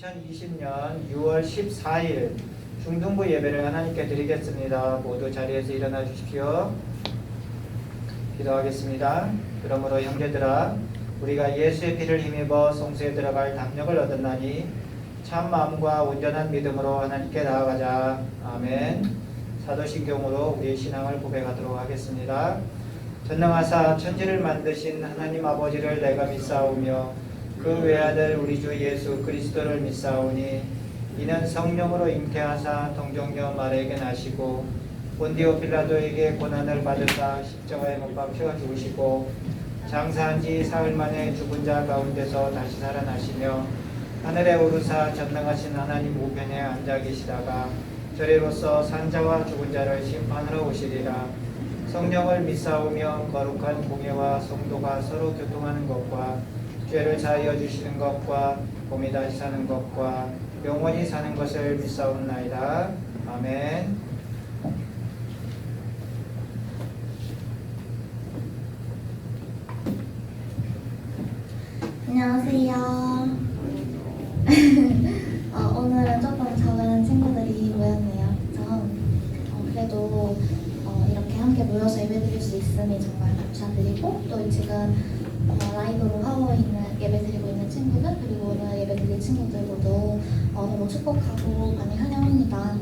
2020년 6월 14일 중등부 예배를 하나님께 드리겠습니다. 모두 자리에서 일어나 주십시오. 기도하겠습니다. 그러므로 형제들아, 우리가 예수의 피를 힘입어 성소에 들어갈 담력을 얻었나니 참 마음과 온전한 믿음으로 하나님께 나아가자. 아멘. 사도신경으로 우리의 신앙을 고백하도록 하겠습니다. 전능하사 천지를 만드신 하나님 아버지를 내가 믿사오며 그 외아들 우리 주 예수 그리스도를 믿사오니 이는 성령으로 잉태하사 동정녀 마리아에게 나시고 본디오 빌라도에게 고난을 받으사 십자가에 못 박혀 죽으시고 장사한 지 사흘 만에 죽은 자 가운데서 다시 살아나시며 하늘에 오르사 전능하신 하나님 우편에 앉아 계시다가 저리로서 산자와 죽은 자를 심판하러 오시리라. 성령을 믿사오며 거룩한 공예와 성도가 서로 교통하는 것과 죄를 사하여 주시는 것과 봄이 다시 사는 것과 영원히 사는 것을 믿사옵나이다. 아멘. 안녕하세요. 오늘은 조금 적은 친구들이 모였네요. 그래도 이렇게 함께 모여서 예배드릴 수 있음이 정말 감사드리고, 또 지금 라이브로 하고 있는 예배드리고 있는 친구들, 그리고 오늘 예배드릴 친구들 모두 너무 축복하고 많이 환영합니다.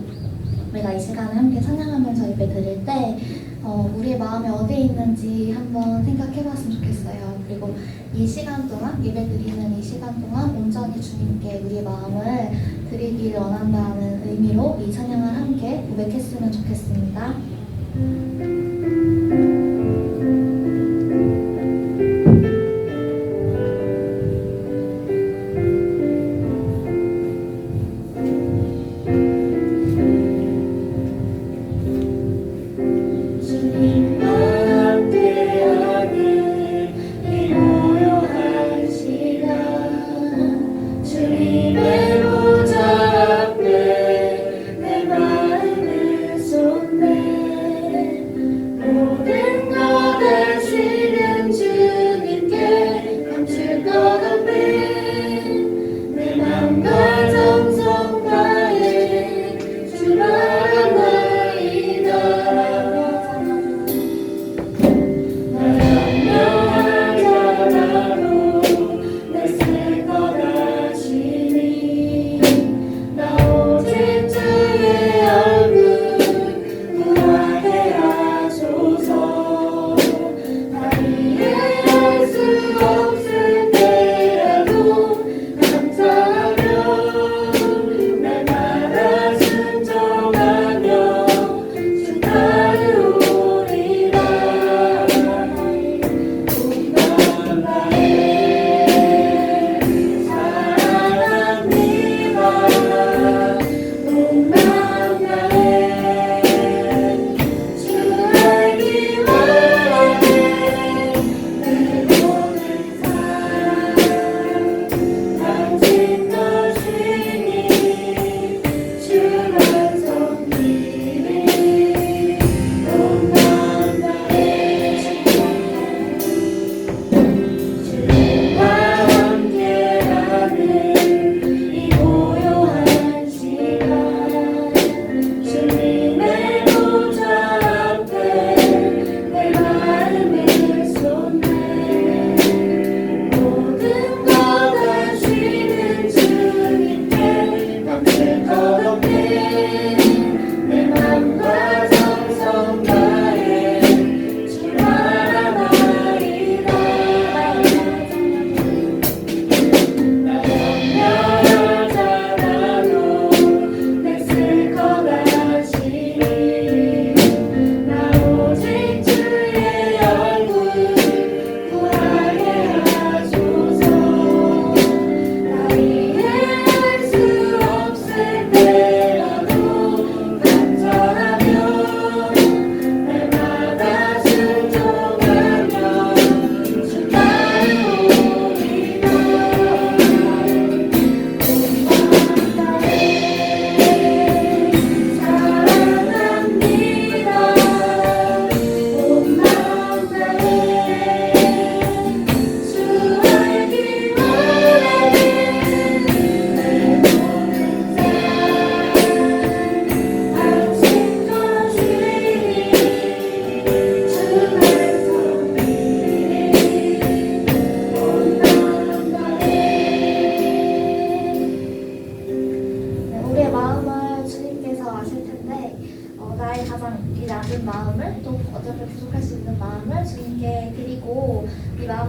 우리가 이 시간에 함께 찬양하면서 예배드릴 때 우리의 마음이 어디에 있는지 한번 생각해봤으면 좋겠어요. 그리고 이 시간 동안, 예배드리는 이 시간 동안 온전히 주님께 우리의 마음을 드리기를 원한다는 의미로 이 찬양을 함께 고백했으면 좋겠습니다.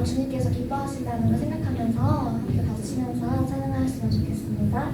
주님께서 기뻐하신다는 걸 생각하면서 함께 박수치면서 찬양하셨으면 좋겠습니다.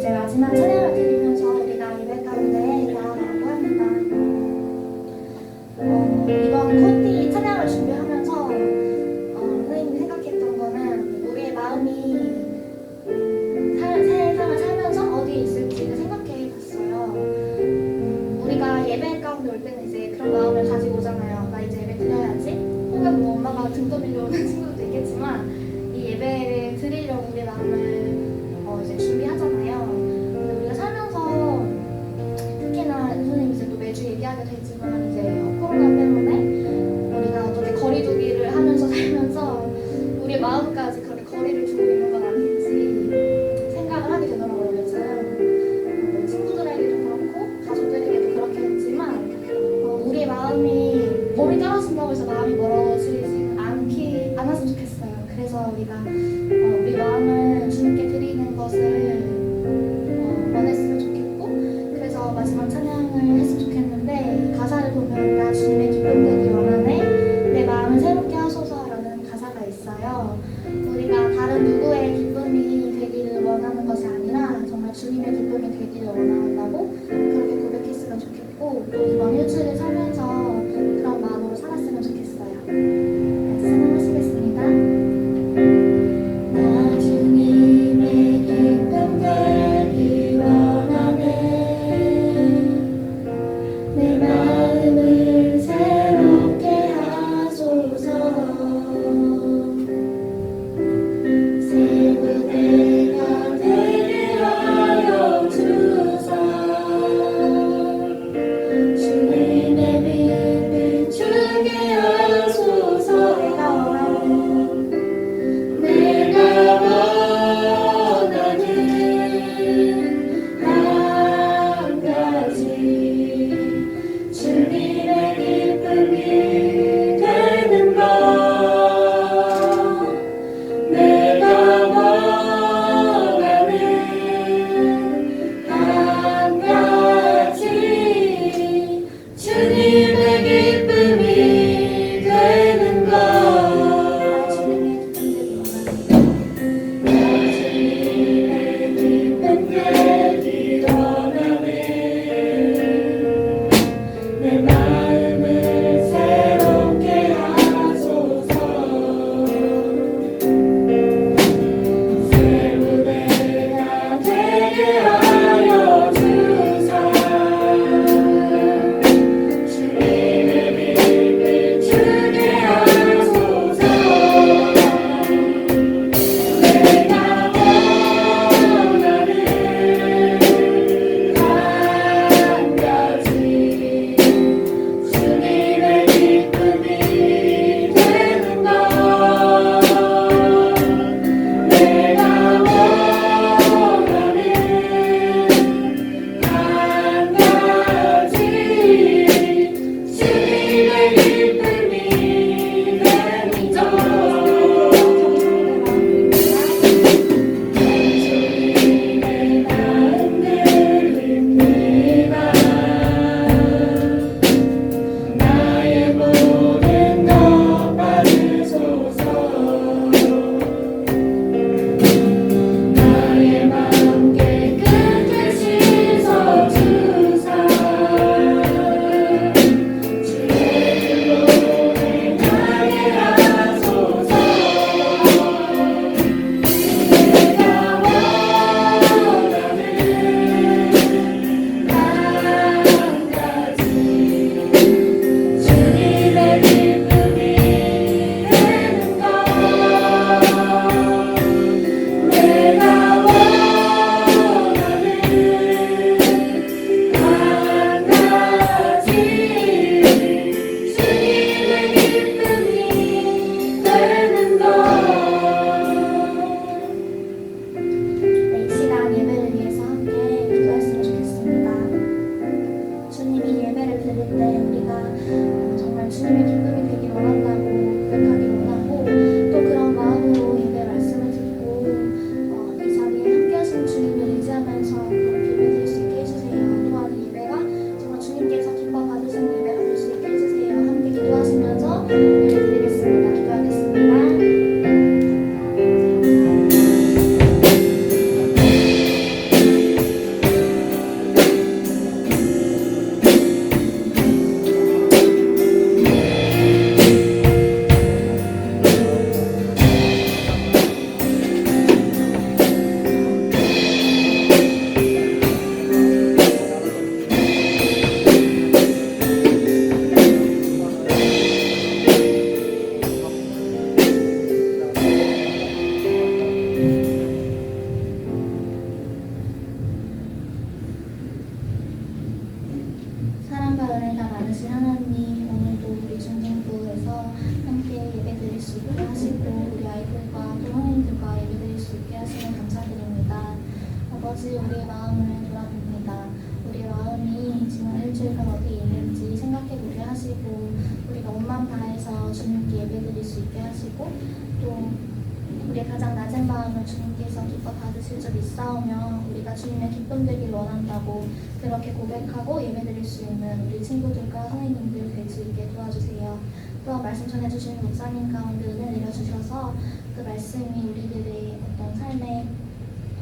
이제 마지막 찬양을 드리면서 우리가 예배 가운데 나아가려고 합니다. 이번 콘티 찬양을 준비하면서 선생님이 생각했던 거는 우리의 마음이 세상을 살면서 어디에 있을지를 생각해 봤어요. 우리가 예배 가운데 올 때는 이제 그런 마음을 가지고 오잖아요. 나 이제 예배 드려야지. 혹은 뭐 엄마가 등 떠밀려 오는 친구도 있겠지만 이 예배를 드리려고 우리 마음을 이제 준비하잖아요. 근데 우리가 살면서 특히나 선생님이 이제 또 매주 얘기하게 되지만 이제 코로나 때문에 우리가 어떻게 거리두기를 하면서 살면서 우리의 마음까지 그렇게 거리를 두고 있는 건 아닌지 생각을 하게 되더라고요. 요즘 친구들에게도 그렇고 가족들에게도 그렇게 했지만 우리의 마음이 몸이 떨어진다고 해서 마음이 멀어지지 않았으면 좋겠어요. 그래서 우리가 우리 마음을 주님께 드리는 것을 원했으면 좋겠고, 그래서 마지막 찬양을 했으면 좋겠는데 가사를 보면 나 주님의 기쁨 되기 원하네 내 마음을 새롭게 하소서라는 가사가 있어요. 우리가 다른 누구의 기쁨이 되기를 원하는 것이 아니라 정말 주님의 기쁨이 되기를 원한다고 그렇게 고백했으면 좋겠고, 또 이번 일주일을 살면서 그런 마음으로 살았으면 좋겠어요. 네, 찬양하시겠습니다. 나 주님의 기쁨 수 있게 하시고 우리 아이들과 또 성인들과 예배드릴 수 있게 하시면 감사드립니다. 아버지, 우리의 마음을 돌아봅니다. 우리 마음이 지난 일주일간 어디에 있는지 생각해보게 하시고 우리가 온 마음 다해서 주님께 예배드릴 수 있게 하시고 또 우리의 가장 낮은 마음을 주님께서 기뻐 받으실 줄 믿사오며 우리가 주님의 기쁨 되길 원한다고 그렇게 고백하고 예배드릴 수 있는 우리 친구들과 성인님들 될 수 있게 도와주세요. 또한 말씀 전해주시는 목사님 가운데 은혜 내려주셔서 그 말씀이 우리들의 어떤 삶의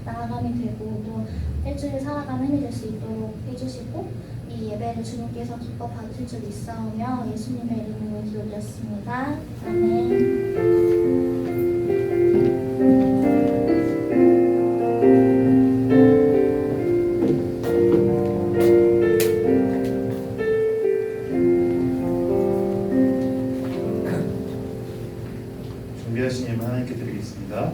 나아감이 되고 또 일주일 살아가는 힘이 될 수 있도록 해주시고 이 예배를 주님께서 기뻐 받으실 줄 믿사오며 예수님의 이름으로 기도드렸습니다. 아멘. 준비하신 예물 하나님께 드리겠습니다.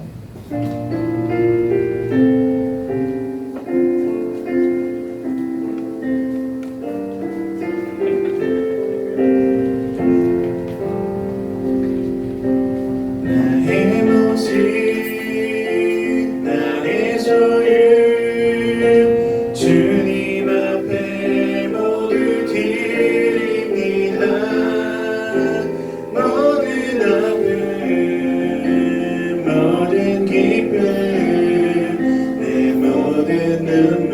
나의 모습, 나의 소유, 주님 앞에 모두 드립니다. 모든 아픔, 모든 기쁨, 내 모든 눈물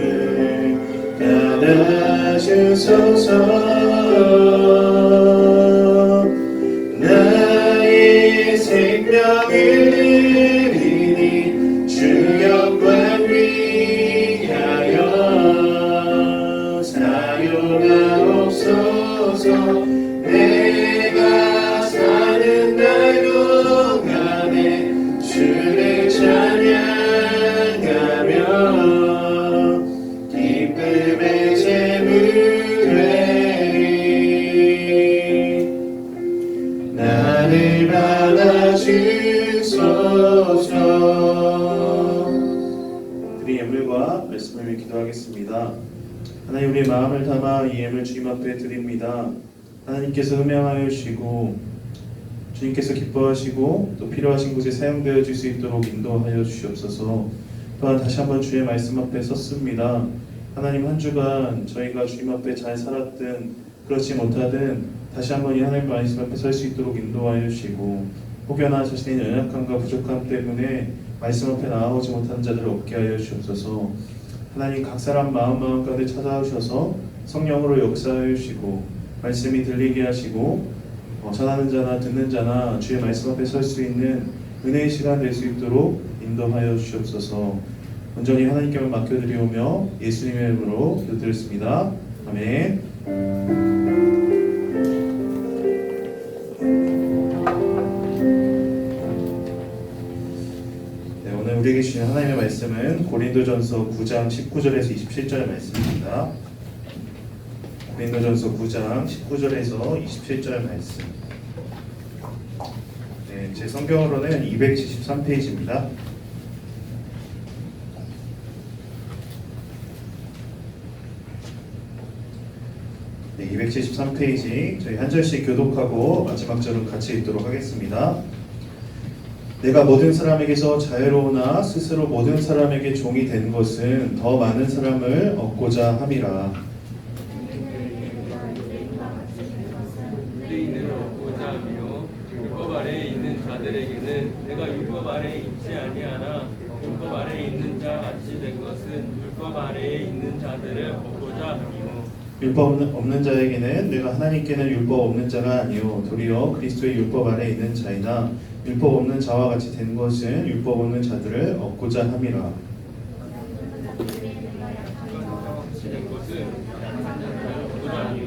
받아주소서. 나의 생명을 드리니 주 영광 위하여 사용하옵소서. 내가 사는 날 동안에 주를 찬양하며 기쁨의 제물 되리. 나를 받아주소서. 드린 예물과 말씀을 위해 기도하겠습니다. 하나님, 우리의 마음을 담아 이 예물 주님 앞에 드립니다. 하나님께서 흠양하여 주시고 주님께서 기뻐하시고 또 필요하신 곳에 사용되어 줄 수 있도록 인도하여 주시옵소서. 또한 다시 한번 주의 말씀 앞에 섰습니다. 하나님, 한 주간 저희가 주님 앞에 잘 살았든 그렇지 못하든 다시 한번 이 하나님 말씀 앞에 설 수 있도록 인도하여 주시고 혹여나 자신의 연약함과 부족함 때문에 말씀 앞에 나아오지 못하는 자들을 얻게 하여 주옵소서. 하나님, 각 사람 마음 가운데 찾아오셔서 성령으로 역사하여 주시고 말씀이 들리게 하시고 전하는 자나 듣는 자나 주의 말씀 앞에 설 수 있는 은혜의 시간 될 수 있도록 인도하여 주시옵소서. 온전히 하나님께만 맡겨드리오며 예수님의 이름으로 기도드렸습니다. 아멘. 네, 오늘 우리에게 주신 하나님의 말씀은 고린도전서 9장 19절에서 27절 말씀입니다. 고린도전서 9장 19절에서 27절 말씀. 네, 제 성경으로는 273페이지입니다. 네, 273페이지 저희 한 절씩 교독하고 마지막 절은 같이 읽도록 하겠습니다. 내가 모든 사람에게서 자유로우나 스스로 모든 사람에게 종이 된 것은 더 많은 사람을 얻고자 함이라. 의인을 얻고자 하며 율법 아래에 있는 자들에게는 내가 율법 아래에 있지 아니하나 율법 아래에 있는 자 같이 된 것은 율법 아래에 있는 자들을 얻고자 하며 율법 없는 자에게는 내가 하나님께는 율법 없는 자가 아니요 도리어 그리스도의 율법 아래에 있는 자이나 율법 없는 자와 같이 된 것은 율법 없는 자들을 얻고자 함이라. 같이 된 것은 얻고자 하며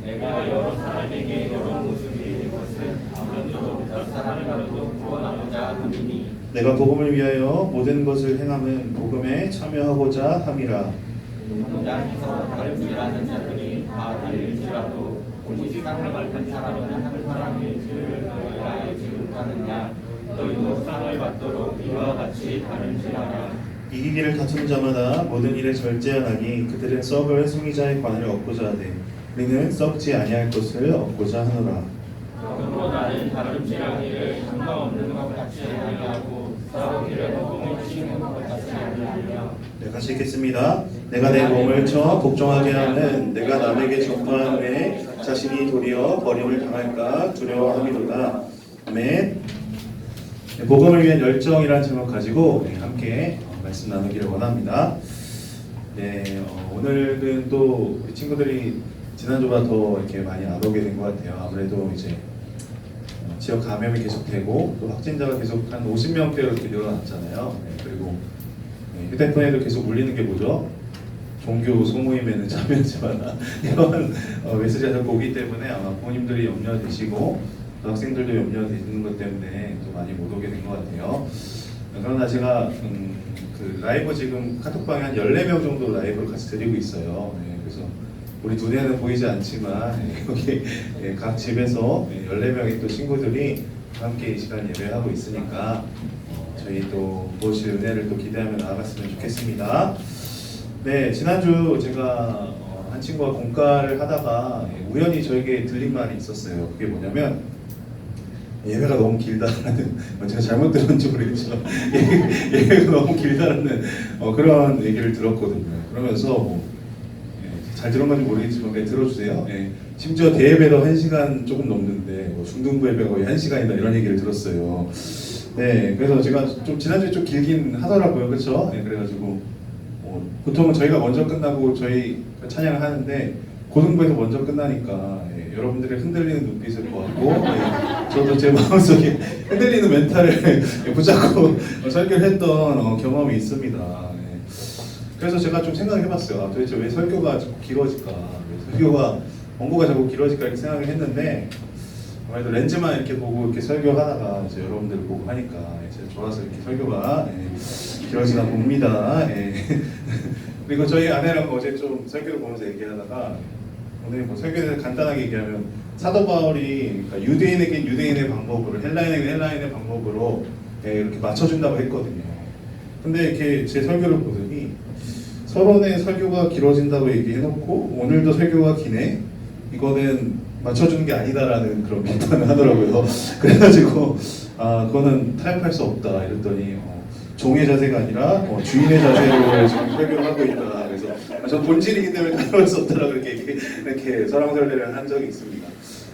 내가 여러 사람에게 여러 모습이 된 것은 아무도 다른 사람이라도 구원하고자 함이니 내가 복음을 위하여 모든 것을 행함은 복음에 참여하고자 함이라. 공장에서 다른 일하는 자들이 다 다를지라도 오직 땅을 밟은 사람은 한 사람의 죄를 너희가 알지 못하느냐. 너희도 상을 받도록 이와 같이 다른지라라. 이기기를 다투는 자마다 모든 일에 절제하나니 그들은 썩을 숭이자의 관을 얻고자 하되 우리는 썩지 아니할 것을 얻고자 하노라. 그러므로 나는 다름질한 일을 상관없는 것 같이 아니하고 싸우기를 허공을 치는 것 같이 아니하며. 네, 같이 읽겠습니다. 내가 내 몸을 쳐 복종하게 하는 내가 남에게 전파함에 자신이 도리어 버림을 당할까 두려워함이로다. 아멘. 네, 복음을 위한 열정이라는 제목 가지고 함께 말씀 나누기를 원합니다. 네, 오늘은 또 우리 친구들이 지난주보다 더 이렇게 많이 안 오게 된 것 같아요. 아무래도 이제 지역 감염이 계속되고 또 확진자가 계속 한 50명대로 이렇게 늘어났잖아요. 네, 그리고 휴대폰에도 계속 울리는 게 뭐죠? 종교 소모임에는 참여하지 마라 이런 메시지가 자꾸 오기 때문에 아마 부모님들이 염려되시고 또 학생들도 염려되는 것 때문에 또 많이 못 오게 된 것 같아요. 그러나 제가 그 라이브 지금 카톡방에 한 14명 정도 라이브를 같이 드리고 있어요. 네, 그래서 우리 눈에는 보이지 않지만 여기 각 집에서 14명의 또 친구들이 함께 이 시간 예배하고 있으니까 저희 또 무엇이 은혜를 또 기대하며 나아갔으면 좋겠습니다. 네, 지난주 제가 한 친구와 공과를 하다가 우연히 저에게 들린 말이 있었어요. 그게 뭐냐면 예배가 너무 길다라는, 제가 잘못 들었는지 모르겠지만 예배가 너무 길다라는 그런 얘기를 들었거든요. 그러면서 잘 들은 건지 모르겠지만 들어주세요. 심지어 대예배도 1시간 조금 넘는데 중등부 예배가 거의 1시간이다 이런 얘기를 들었어요. 네, 그래서 제가 좀 지난주에 좀 길긴 하더라고요, 그렇죠? 네, 그래가지고 보통은 저희가 먼저 끝나고 저희 찬양을 하는데 고등부에서 먼저 끝나니까 여러분들의 흔들리는 눈빛을 보았고 저도 제 마음속에 흔들리는 멘탈을 붙잡고 설교를 했던 경험이 있습니다. 그래서 제가 좀 생각을 해봤어요. 도대체 왜 설교가 자꾸 길어질까? 왜 설교가 원고가 자꾸 길어질까 이렇게 생각을 했는데 아무래도 렌즈만 이렇게 보고 이렇게 설교하다가 이제 여러분들을 보고 하니까 이제 좋아서 이렇게 설교가 길어지나 봅니다. 그리고 저희 아내랑 어제 좀 설교를 보면서 얘기하다가 오늘 뭐 설교에 대해서 간단하게 얘기하면 사도 바울이 그러니까 유대인에게 유대인의 방법으로 헬라인에게 헬라인의 방법으로 이렇게 맞춰준다고 했거든요. 근데 이렇게 제 설교를 보더니 서론의 설교가 길어진다고 얘기해놓고 오늘도 설교가 기네? 이거는 맞춰주는 게 아니다라는 그런 비판을 하더라고요. 그래가지고 그거는 타협할 수 없다 이랬더니 종의 자세가 아니라 주인의 자세로 지금 설교를 하고 있다. 그래서 전 본질이기 때문에 타협할 수 없다라고 이렇게 설왕설래를 한 적이 있습니다.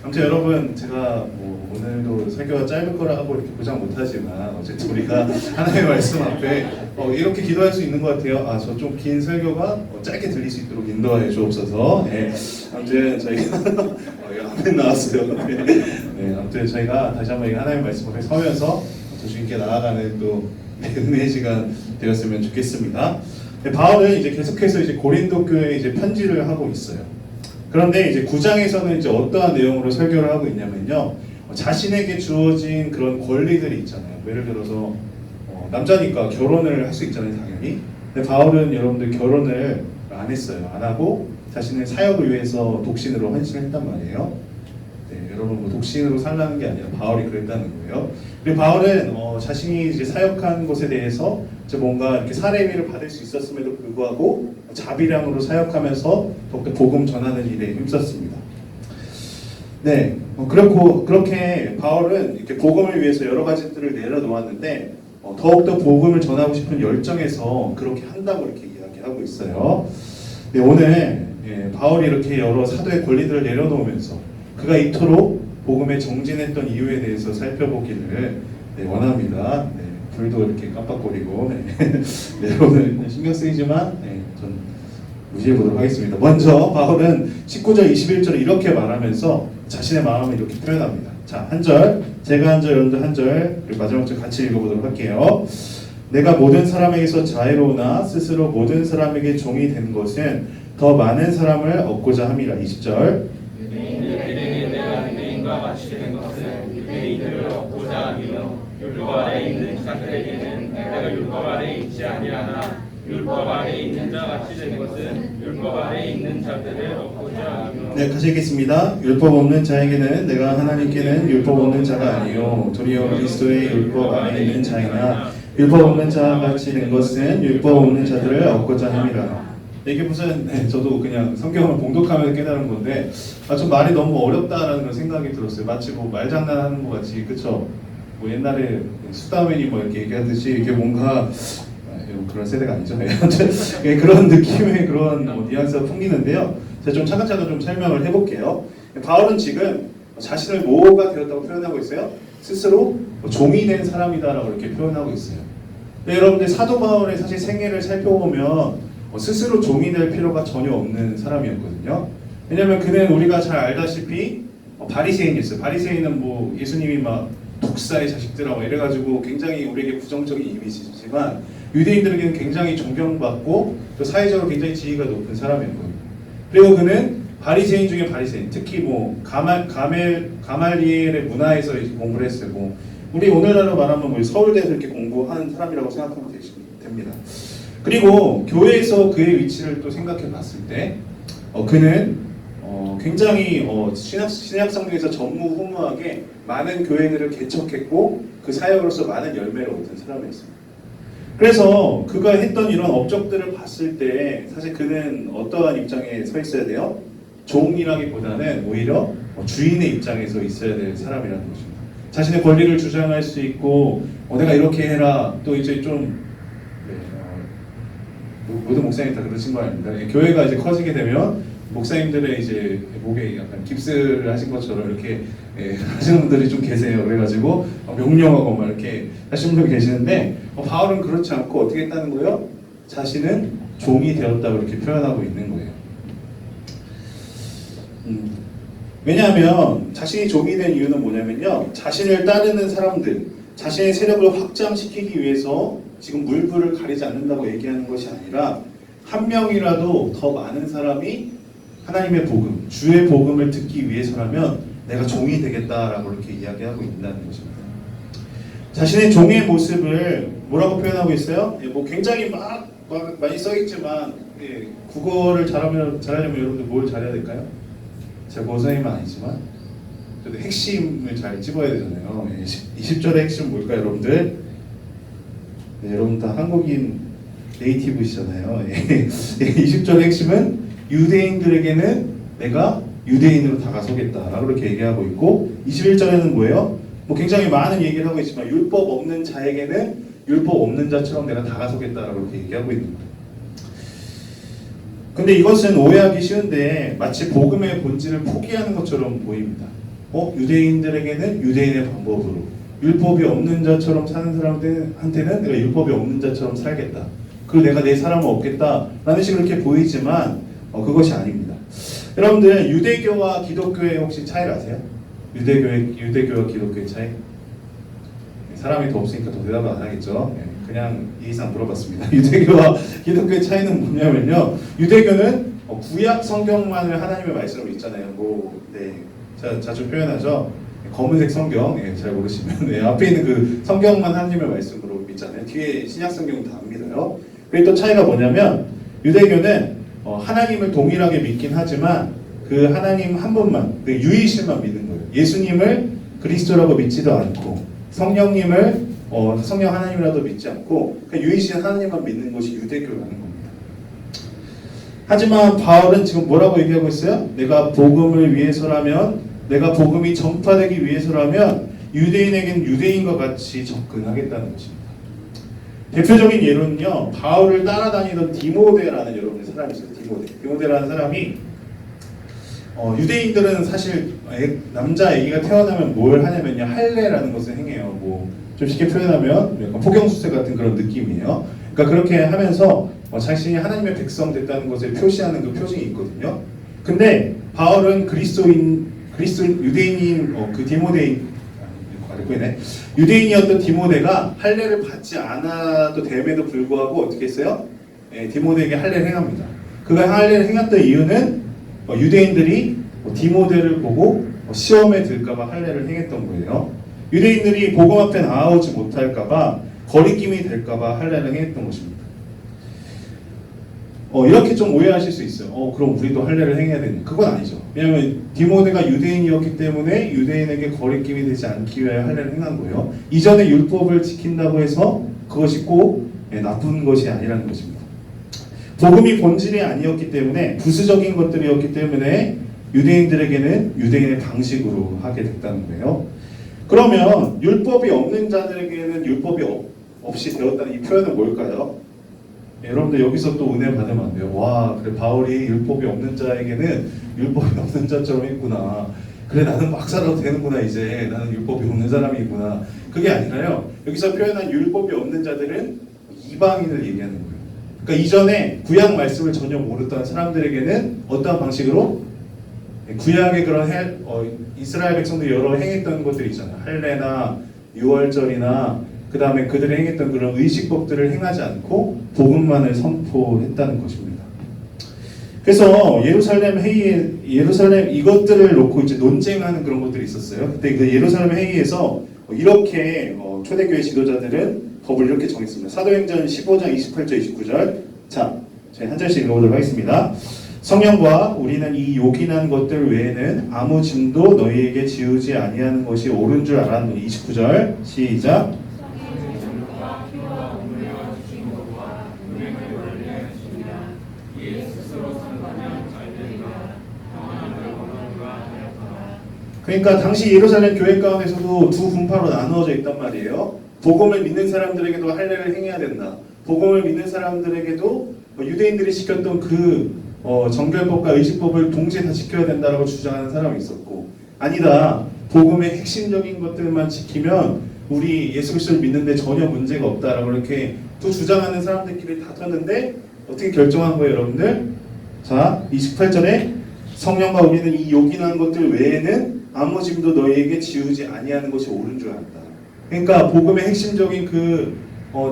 아무튼 여러분 제가 오늘도 설교가 짧을 거라고 이렇게 보장 못하지만 어쨌든 우리가 하나님의 말씀 앞에 이렇게 기도할 수 있는 것 같아요. 저 좀 긴 설교가 짧게 들릴 수 있도록 인도하여 주옵소서. 네, 아무튼 저희가 앞에 나왔어요. 네, 아무튼 저희가 다시 한번 하나님의 말씀 앞에 서면서 더 주님께 나아가는 또 은혜의 시간 되었으면 좋겠습니다. 네, 바울은 이제 계속해서 이제 고린도 교회에 이제 편지를 하고 있어요. 그런데 이제 9장에서는 이제 어떠한 내용으로 설교를 하고 있냐면요. 자신에게 주어진 그런 권리들이 있잖아요. 예를 들어서 남자니까 결혼을 할 수 있잖아요, 당연히. 근데 바울은 여러분들 결혼을 안 했어요. 안 하고 자신의 사역을 위해서 독신으로 헌신을 했단 말이에요. 네, 여러분 뭐 독신으로 살라는 게 아니라 바울이 그랬다는 거예요. 그리고 바울은 자신이 이제 사역한 것에 대해서 이제 뭔가 이렇게 사례비를 받을 수 있었음에도 불구하고 자비량으로 사역하면서 더욱더 복음 전하는 일에 힘썼습니다. 네, 그렇게 바울은 이렇게 복음을 위해서 여러 가지들을 내려놓았는데 더욱더 복음을 전하고 싶은 열정에서 그렇게 한다고 이렇게 이야기하고 있어요. 네, 오늘 바울이 이렇게 여러 사도의 권리들을 내려놓으면서 그가 이토록 복음에 정진했던 이유에 대해서 살펴보기를 원합니다. 네, 불도 이렇게 깜빡거리고 네, 오늘 신경 쓰이지만 전 무시해 보도록 하겠습니다. 먼저 바울은 19절 21절을 이렇게 말하면서 자신의 마음을 이렇게 표현합니다. 자, 한 절, 제가 한 절, 여러분들 한 절, 그리고 마지막 절 같이 읽어보도록 할게요. 내가 모든 사람에게서 자애로우나 스스로 모든 사람에게 종이 된 것은 더 많은 사람을 얻고자 함이라. 20절. 유대인에게 내가 유대인과 같이 된 것은 유대인들을 얻고자 하며 율법 아래 있는 자들에게는 내가 율법 아래 있지 아니하나 율법 아래 있는 자 같이 된 것은 율법 아래 있는 자들을 얻고자 하며. 네, 같이 읽겠습니다. 율법 없는 자에게는 내가 하나님께는 율법 없는 자가 아니요 도리어 그리스도의 율법 안에 있는 자이나 율법 없는 자 같이 된 것은 율법 없는 자들을 얻고자 함이라. 이게 무슨 저도 그냥 성경을 봉독하면서 깨달은 건데 좀 말이 너무 어렵다라는 그런 생각이 들었어요. 마치 뭐 말장난하는 것 같이 그쵸? 뭐 옛날에 수다맨이 뭐 이렇게 얘기하듯이 이게 뭔가 그런 세대가 아니죠. 그런 느낌의 그런 뉘앙스가 풍기는데요. 제가 좀 차근차근 좀 설명을 해볼게요. 바울은 지금 자신을 뭐가 되었다고 표현하고 있어요? 스스로 종이 된 사람이다라고 이렇게 표현하고 있어요. 여러분들 사도 바울의 사실 생애를 살펴보면 스스로 종이 될 필요가 전혀 없는 사람이었거든요. 왜냐하면 그는 우리가 잘 알다시피 바리새인이었어요. 바리새인은 뭐 예수님이 막 독사의 자식들하고 이래가지고 굉장히 우리에게 부정적인 이미지지만 유대인들에게는 굉장히 존경받고 또 사회적으로 굉장히 지위가 높은 사람이었거든요. 그리고 그는 바리새인 중에 바리새인, 특히 뭐 가말리엘의 문화에서 공부를 했어요. 뭐 우리 오늘날로 말하면 뭐 서울대에서 이렇게 공부한 사람이라고 생각하면 됩니다. 그리고 교회에서 그의 위치를 또 생각해 봤을 때 그는 굉장히 신약 성경에서 전무후무하게 많은 교회들을 개척했고 그 사역으로서 많은 열매를 얻은 사람이었습니다. 그래서 그가 했던 이런 업적들을 봤을 때 사실 그는 어떠한 입장에 서 있어야 돼요? 종이라기보다는 오히려 주인의 입장에서 있어야 될 사람이라는 것입니다. 자신의 권리를 주장할 수 있고 내가 이렇게 해라 또 이제 좀 모든 목사님이 다 그러신 거 아닙니다. 교회가 이제 커지게 되면 목사님들의 이제 목에 약간 깁스를 하신 것처럼 이렇게 하시는 분들이 좀 계세요. 그래가지고 명령하고 막 이렇게 하시는 분들이 계시는데 바울은 그렇지 않고 어떻게 했다는 거예요? 자신은 종이 되었다고 이렇게 표현하고 있는 거예요. 왜냐하면 자신이 종이 된 이유는 뭐냐면요. 자신을 따르는 사람들, 자신의 세력을 확장시키기 위해서 지금 물불을 가리지 않는다고 얘기하는 것이 아니라 한 명이라도 더 많은 사람이 하나님의 복음, 주의 복음을 듣기 위해서라면 내가 종이 되겠다라고 이렇게 이야기하고 있다는 것입니다. 자신의 종의 모습을 뭐라고 표현하고 있어요? 뭐 굉장히 막 많이 써있지만 국어를 잘하려면 여러분들 뭘 잘해야 될까요? 제가 고선생님은 아니지만 그래도 핵심을 잘 찝어야 되잖아요. 20절의 핵심은 뭘까요, 여러분들? 네, 여러분 다 한국인 네이티브시잖아요. 20절의 핵심은 유대인들에게는 내가 유대인으로 다가서겠다라고 이렇게 얘기하고 있고 21절에는 뭐예요? 뭐 굉장히 많은 얘기를 하고 있지만 율법 없는 자에게는 율법 없는 자처럼 내가 다가서겠다라고 이렇게 얘기하고 있는 거예요. 근데 이것은 오해하기 쉬운데 마치 복음의 본질을 포기하는 것처럼 보입니다. 유대인들에게는 유대인의 방법으로 율법이 없는 자처럼 사는 사람한테는 내가 율법이 없는 자처럼 살겠다. 그리고 내가 내 사람을 얻겠다라는 식으로 이렇게 보이지만 그것이 아닙니다. 여러분들 유대교와 기독교의 혹시 차이를 아세요? 유대교와 기독교의 차이? 사람이 더 없으니까 더 대답을 안 하겠죠. 그냥 예의상 물어봤습니다. 유대교와 기독교의 차이는 뭐냐면요. 유대교는 구약 성경만을 하나님의 말씀으로 읽잖아요. 제가 자주 표현하죠. 검은색 성경, 잘 모르시면 앞에 있는 그 성경만 하나님의 말씀으로 믿잖아요. 뒤에 신약 성경은 다 안 믿어요. 그리고 또 차이가 뭐냐면 유대교는 하나님을 동일하게 믿긴 하지만 그 하나님 한 분만, 그 유일신만 믿는 거예요. 예수님을 그리스도라고 믿지도 않고 성령님을 성령 하나님이라도 믿지 않고 그냥 유일신 하나님만 믿는 것이 유대교라는 겁니다. 하지만 바울은 지금 뭐라고 얘기하고 있어요? 내가 복음을 위해서라면, 내가 복음이 전파되기 위해서라면 유대인에게는 유대인과 같이 접근하겠다는 것입니다. 대표적인 예로는요, 바울을 따라다니던 디모데라는 여러분의 사람이 있어요. 디모데라는 사람이 유대인들은 사실 남자 아기가 태어나면 뭘 하냐면요, 할례라는 것을 행해요. 좀 쉽게 표현하면 약간 포경수세 같은 그런 느낌이에요. 그러니까 그렇게 하면서 자신이 하나님의 백성 됐다는 것을 표시하는 그 표징이 있거든요. 근데 바울은 유대인인 그 유대인이었던 디모데가 할례를 받지 않아도 됨에도 불구하고 어떻게 했어요? 디모데에게 할례를 행합니다. 그가 할례를 행했던 이유는 유대인들이 디모데를 보고 시험에 들까봐 할례를 행했던 거예요. 유대인들이 복음 앞에 나아오지 못할까봐 거리낌이 될까봐 할례를 행했던 것입니다. 이렇게 좀 오해하실 수 있어요. 그럼 우리도 할례를 행해야 되는? 그건 아니죠. 왜냐하면 디모데가 유대인이었기 때문에 유대인에게 거리낌이 되지 않기 위해 할례를 행한 거예요. 이전에 율법을 지킨다고 해서 그것이 꼭 나쁜 것이 아니라는 것입니다. 복음이 본질이 아니었기 때문에 부수적인 것들이었기 때문에 유대인들에게는 유대인의 방식으로 하게 됐다는 거예요. 그러면 율법이 없는 자들에게는 율법이 없이 되었다는 이 표현은 뭘까요? 여러분들 여기서 또 은혜 받으면 안 돼요. 와, 그래 바울이 율법이 없는 자에게는 율법이 없는 자처럼 했구나. 그래 나는 막 살아도 되는구나. 이제 나는 율법이 없는 사람이구나. 그게 아니라요. 여기서 표현한 율법이 없는 자들은 이방인을 얘기하는 거예요. 그러니까 이전에 구약 말씀을 전혀 모르던 사람들에게는 어떠한 방식으로 구약의 그런 이스라엘 백성들이 여러 행했던 것들이 있잖아요. 할례나 유월절이나 그 다음에 그들이 행했던 그런 의식법들을 행하지 않고 복음만을 선포했다는 것입니다. 그래서 예루살렘 이것들을 놓고 이제 논쟁하는 그런 것들이 있었어요. 그때 그 예루살렘 회의에서 이렇게 초대교회 지도자들은 법을 이렇게 정했습니다. 사도행전 15장 28절 29절. 자, 저희 한 절씩 읽어보도록 하겠습니다. 성령과 우리는 이 요긴한 것들 외에는 아무 짐도 너희에게 지우지 아니하는 것이 옳은 줄 알았노니. 29절 시작. 그러니까 당시 예루살렘 교회 가운데서도 두 분파로 나누어져 있단 말이에요. 복음을 믿는 사람들에게도 할례를 행해야 된다. 복음을 믿는 사람들에게도 유대인들이 지켰던 그 정결법과 의식법을 동시에 다 지켜야 된다라고 주장하는 사람이 있었고, 아니다. 복음의 핵심적인 것들만 지키면 우리 예수 그리스도를 믿는데 전혀 문제가 없다라고 이렇게 또 주장하는 사람들끼리 다퉜는데 어떻게 결정한 거예요, 여러분들? 자, 28절에 성령과 우리는 이 요긴한 것들 외에는 아무 짐도 너희에게 지우지 아니하는 것이 옳은 줄 안다. 그러니까 복음의 핵심적인 그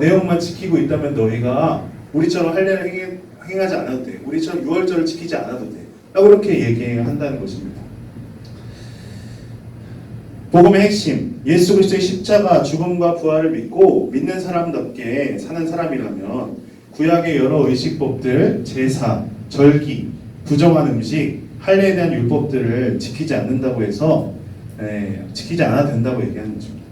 내용만 지키고 있다면 너희가 우리처럼 할례를 행하지 않아도 돼. 우리처럼 유월절을 지키지 않아도 돼. 라고 그렇게 얘기한다는 것입니다. 복음의 핵심, 예수 그리스도의 십자가 죽음과 부활을 믿고 믿는 사람답게 사는 사람이라면 구약의 여러 의식법들, 제사, 절기, 부정한 음식, 할례에 대한 율법들을 지키지 않는다고 해서 지키지 않아도 된다고 얘기하는 것입니다.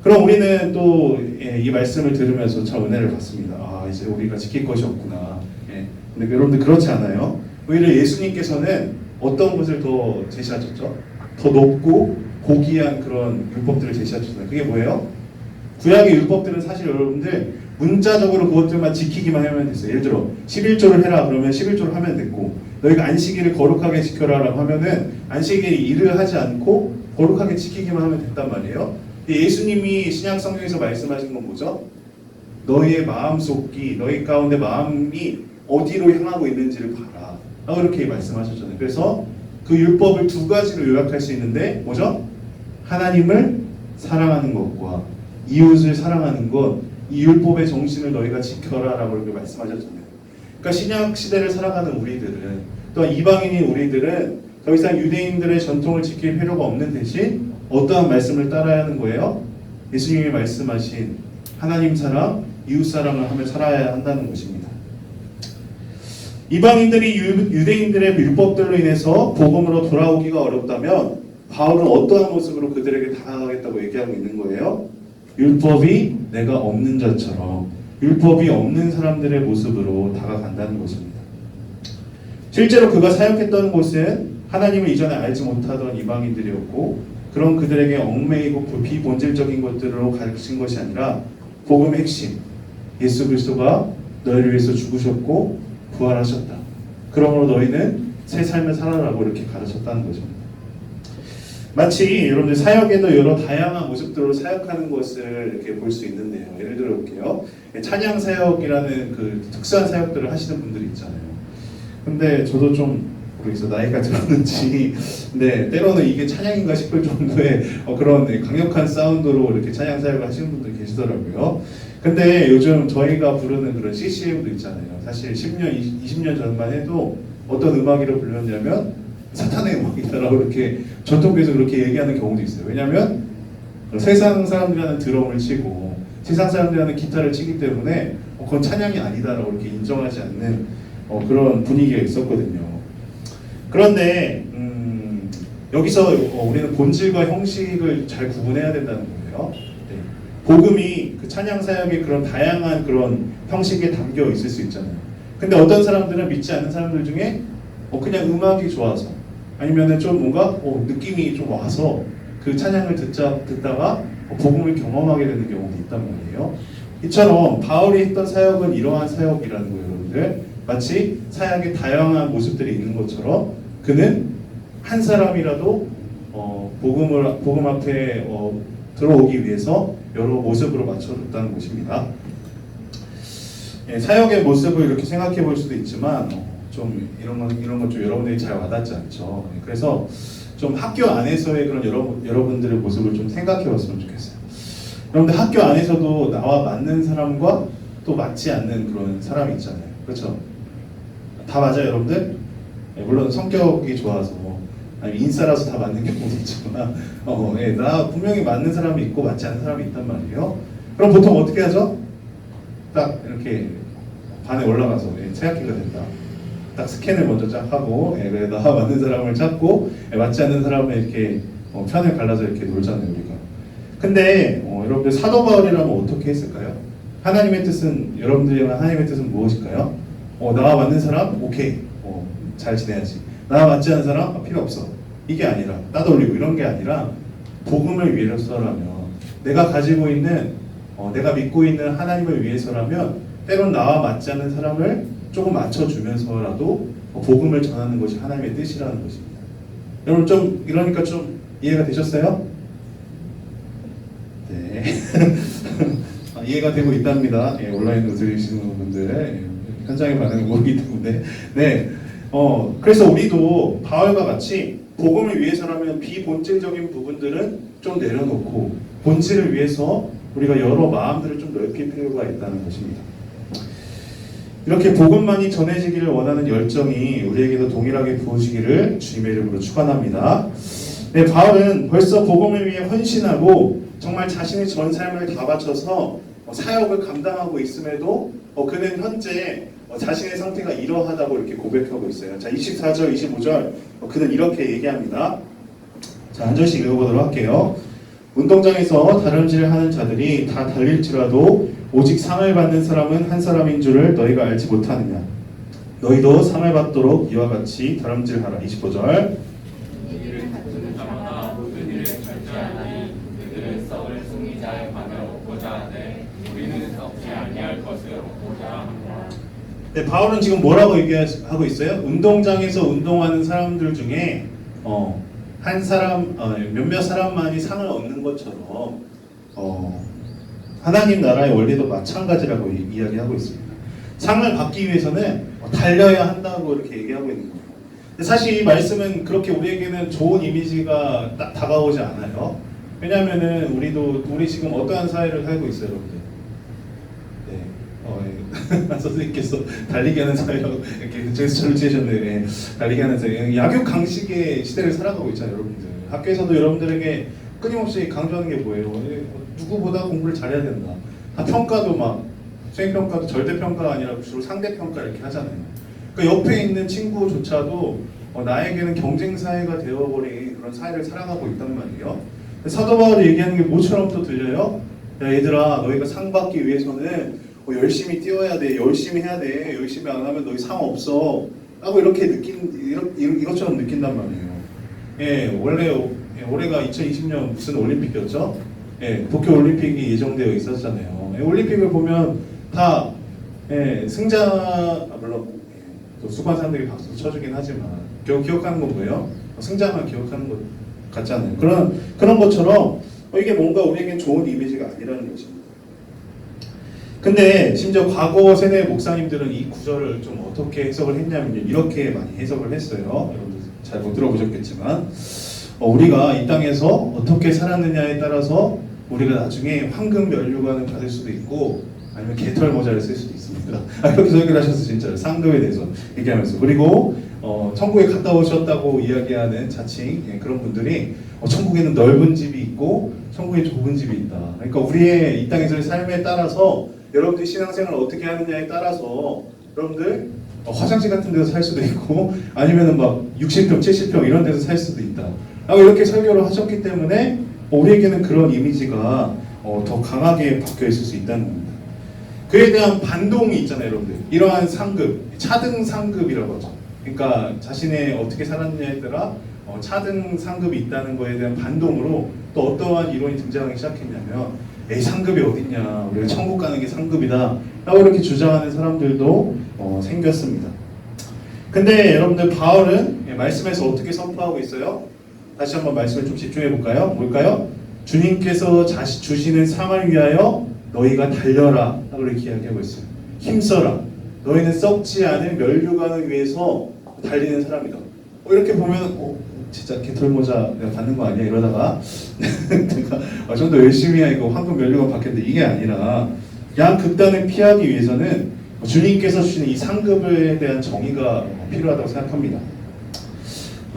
그럼 우리는 또 이 말씀을 들으면서 참 은혜를 받습니다. 아, 이제 우리가 지킬 것이 없구나. 근데 여러분들 그렇지 않아요? 오히려 예수님께서는 어떤 것을 더 제시하셨죠? 더 높고 고귀한 그런 율법들을 제시하셨어요. 그게 뭐예요? 구약의 율법들은 사실 여러분들 문자적으로 그것들만 지키기만 하면 됐어요. 예를 들어 11조를 해라 그러면 11조를 하면 됐고, 너희가 안식일을 거룩하게 지켜라 라고 하면은 안식일에 일을 하지 않고 거룩하게 지키기만 하면 됐단 말이에요. 예수님이 신약 성경에서 말씀하신 건 뭐죠? 너희의 마음속이, 너희 가운데 마음이 어디로 향하고 있는지를 봐라 라고 이렇게 말씀하셨잖아요. 그래서 그 율법을 두 가지로 요약할 수 있는데 뭐죠? 하나님을 사랑하는 것과 이웃을 사랑하는 것, 이 율법의 정신을 너희가 지켜라 라고 이렇게 말씀하셨잖아요. 그러니까 신약 시대를 살아가는 우리들은, 또한 이방인인 우리들은 더 이상 유대인들의 전통을 지킬 필요가 없는 대신 어떠한 말씀을 따라야 하는 거예요? 예수님이 말씀하신 하나님 사랑, 이웃 사랑을 하며 살아야 한다는 것입니다. 이방인들이 유대인들의 율법들로 인해서 복음으로 돌아오기가 어렵다면 바울은 어떠한 모습으로 그들에게 다가가겠다고 얘기하고 있는 거예요? 율법이 내가 없는 자처럼, 율법이 없는 사람들의 모습으로 다가간다는 것입니다. 실제로 그가 사역했던 곳은 하나님을 이전에 알지 못하던 이방인들이었고, 그런 그들에게 얽매이고 비본질적인 것들로 가르친 것이 아니라 복음의 핵심, 예수 그리스도가 너희를 위해서 죽으셨고 부활하셨다. 그러므로 너희는 새 삶을 살아라고 이렇게 가르쳤다는 것입니다. 마치 여러분들 사역에도 여러 다양한 모습들로 사역하는 것을 이렇게 볼 수 있는데요. 예를 들어 볼게요. 찬양 사역이라는 그 특수한 사역들을 하시는 분들이 있잖아요. 근데 저도 좀 모르겠어요. 나이가 들었는지, 근데 때로는 이게 찬양인가 싶을 정도의 그런 강력한 사운드로 이렇게 찬양 사역을 하시는 분들이 계시더라고요. 근데 요즘 저희가 부르는 그런 CCM도 있잖아요. 사실 10년, 20년 전만 해도 어떤 음악이라고 불렸냐면 사탄의 음악이다라고 이렇게 전통교에서 그렇게 얘기하는 경우도 있어요. 왜냐하면 세상 사람들이 하는 드럼을 치고 세상 사람들이 하는 기타를 치기 때문에 그건 찬양이 아니다라고 이렇게 인정하지 않는 그런 분위기가 있었거든요. 그런데 여기서 우리는 본질과 형식을 잘 구분해야 된다는 거예요. 네. 복음이 그 찬양 사역의 그런 다양한 그런 형식에 담겨 있을 수 있잖아요. 근데 어떤 사람들은 믿지 않는 사람들 중에 그냥 음악이 좋아서 아니면은 좀 뭔가 느낌이 좀 와서 그 찬양을 듣다가 복음을 경험하게 되는 경우도 있단 말이에요. 이처럼 바울이 했던 사역은 이러한 사역이라는 거예요, 여러분들. 마치 사역의 다양한 모습들이 있는 것처럼 그는 한 사람이라도 복음 앞에 들어오기 위해서 여러 모습으로 맞춰줬다는 것입니다. 예, 사역의 모습을 이렇게 생각해 볼 수도 있지만 좀 이런 건 좀 여러분들이 잘 와닿지 않죠. 예, 그래서 좀 학교 안에서의 그런 여러분들의 모습을 좀 생각해 봤으면 좋겠어요. 여러분들 학교 안에서도 나와 맞는 사람과 또 맞지 않는 그런 사람이 있잖아요. 그렇죠? 다 맞아요, 여러분들? 예, 물론 성격이 좋아서 아니 인싸라서 다 맞는 경우도 있지만 예, 나 분명히 맞는 사람이 있고 맞지 않는 사람이 있단 말이에요. 그럼 보통 어떻게 하죠? 딱 이렇게 반에 올라가서 최악기가 된다. 딱 스캔을 먼저 쫙 하고 그래 나와 맞는 사람을 찾고 맞지 않는 사람을 이렇게 편을 갈라서 이렇게 놀잖아요, 우리가. 근데 여러분들 사도 바울이라면 어떻게 했을까요? 하나님의 뜻은 여러분들이 하나님의 뜻은 무엇일까요? 나와 맞는 사람 오케이 잘 지내야지. 나와 맞지 않는 사람 필요 없어. 이게 아니라 따돌리고 이런 게 아니라 복음을 위해서라면 내가 가지고 있는 내가 믿고 있는 하나님을 위해서라면 때론 나와 맞지 않는 사람을 조금 맞춰주면서라도 복음을 전하는 것이 하나님의 뜻이라는 것입니다. 여러분 좀 이러니까 좀 이해가 되셨어요? 네. 이해가 되고 있답니다. 예, 온라인으로 들으시는 분들 현장의 반응을 모르기 때문에 네. 그래서 우리도 바울과 같이 복음을 위해서라면 비본질적인 부분들은 좀 내려놓고 본질을 위해서 우리가 여러 마음들을 좀 넓힐 필요가 있다는 것입니다. 이렇게 복음만이 전해지기를 원하는 열정이 우리에게도 동일하게 부어지기를 주님의 이름으로 축원합니다. 네, 바울은 벌써 복음을 위해 헌신하고 정말 자신의 전 삶을 다 바쳐서 사역을 감당하고 있음에도 그는 현재 자신의 상태가 이러하다고 이렇게 고백하고 있어요. 자, 24절, 25절 그는 이렇게 얘기합니다. 자, 한 절씩 읽어보도록 할게요. 운동장에서 다름질을 하는 자들이 다 달릴지라도 오직 상을 받는 사람은 한 사람인 줄을 너희가 알지 못하느냐. 너희도 상을 받도록 이와 같이 다름질하라. 25절 이를 다투는 자마다 모든 일을 절제하나니 그들은 썩을 승리자의 관을 얻고자 하되 우리는 썩지 아니할 것을 얻고자 합니다. 네, 바울은 지금 뭐라고 얘기하고 있어요? 운동장에서 운동하는 사람들 중에 한 사람, 몇몇 사람만이 상을 얻는 것처럼 하나님 나라의 원리도 마찬가지라고 이야기하고 있습니다. 상을 받기 위해서는 달려야 한다고 이렇게 얘기하고 있는 거예요. 근데 사실 이 말씀은 그렇게 우리에게는 좋은 이미지가 딱 다가오지 않아요. 왜냐하면은 우리 지금 어떠한 사회를 살고 있어요, 여러분들? 네, 선생님께서 달리기 하는 사회라고 이렇게 제스처를 지으셨는데 달리기 하는 사회, 약육 강식의 시대를 살아가고 있잖아요, 여러분들. 학교에서도 여러분들에게 끊임없이 강조하는 게 뭐예요? 누구보다 공부를 잘해야 된다. 다 평가도 막 수행평가도 절대평가가 아니라 주로 상대평가 이렇게 하잖아요. 그러니까 옆에 있는 친구조차도 나에게는 경쟁사회가 되어버린 그런 사회를 살아가고 있단 말이에요. 사도 바울이 얘기하는 게 뭐처럼 또 들려요? 야 얘들아, 너희가 상 받기 위해서는 열심히 뛰어야 돼, 열심히 해야 돼, 열심히 안 하면 너희 상 없어 하고 이렇게 이것처럼 느낀단 말이에요. 예, 올해가 2020년 무슨 올림픽이었죠? 예, 도쿄 올림픽이 예정되어 있었잖아요. 예, 올림픽을 보면 다 승자, 물론 또 수많은 사람들이 박수 쳐주긴 하지만 기억하는 건 뭐예요? 승자만 기억하는 것 같잖아요. 그런 것처럼 이게 뭔가 우리에겐 좋은 이미지가 아니라는 것입니다. 근데 심지어 과거 세대 목사님들은 이 구절을 좀 어떻게 해석을 했냐면 이렇게 많이 해석을 했어요. 여러분들 잘 못 들어보셨겠지만 우리가 이 땅에서 어떻게 살았느냐에 따라서 우리가 나중에 황금 면류관을 받을 수도 있고 아니면 개털 모자를 쓸 수도 있습니다. 이렇게 설교를 하셨어요. 진짜로 상급에 대해서 얘기하면서. 그리고 천국에 갔다 오셨다고 이야기하는 자칭 그런 분들이 천국에는 넓은 집이 있고 천국에 좁은 집이 있다. 그러니까 우리의 이 땅에서의 삶에 따라서 여러분들이 신앙생활을 어떻게 하느냐에 따라서 여러분들 화장실 같은 데서 살 수도 있고 아니면은 막 60평, 70평 이런 데서 살 수도 있다. 이렇게 설교를 하셨기 때문에 우리에게는 그런 이미지가 더 강하게 바뀌어 있을 수 있다는 겁니다. 그에 대한 반동이 있잖아요, 여러분들. 이러한 상급, 차등 상급이라고 하죠. 그러니까 자신의 어떻게 살았느냐에 따라 차등 상급이 있다는 거에 대한 반동으로 또 어떠한 이론이 등장하기 시작했냐면, 에이, 상급이 어딨냐, 우리가 천국 가는 게 상급이다 라고 이렇게 주장하는 사람들도 생겼습니다. 근데 여러분들, 바울은 말씀에서 어떻게 선포하고 있어요? 다시 한번 말씀을 좀 집중해 볼까요? 뭘까요? 주님께서 주시는 상을 위하여 너희가 달려라 라고 이렇게 이야기하고 있어요. 힘써라. 너희는 썩지 않은 멸류관을 위해서 달리는 사람이다. 이렇게 보면 진짜 개털모자 내가 받는 거 아니야? 이러다가 내가 좀 더 열심히 하니까 황금 멸류관 받겠는데, 이게 아니라 양극단을 피하기 위해서는 주님께서 주시는 이 상급에 대한 정의가 필요하다고 생각합니다.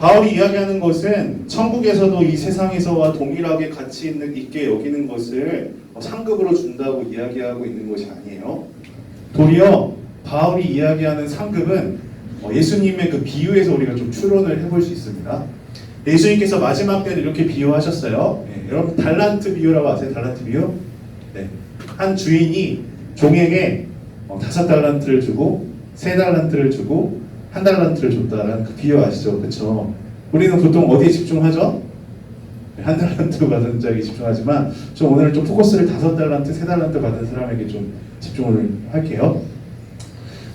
바울이 이야기하는 것은 천국에서도 이 세상에서와 동일하게 가치 있게 여기는 것을 상급으로 준다고 이야기하고 있는 것이 아니에요. 도리어 바울이 이야기하는 상급은 예수님의 그 비유에서 우리가 좀 추론을 해볼 수 있습니다. 예수님께서 마지막 때는 이렇게 비유하셨어요. 여러분, 달란트 비유라고 아세요? 달란트 비유? 네. 한 주인이 종에게 5달란트를 주고 3달란트를 주고 1달란트를 줬다라는 그 비유 아시죠? 그렇죠? 우리는 보통 어디에 집중하죠? 1달란트 받은 자에게 집중하지만 오늘 좀 포커스를 5달란트, 3달란트 받은 사람에게 좀 집중을 할게요.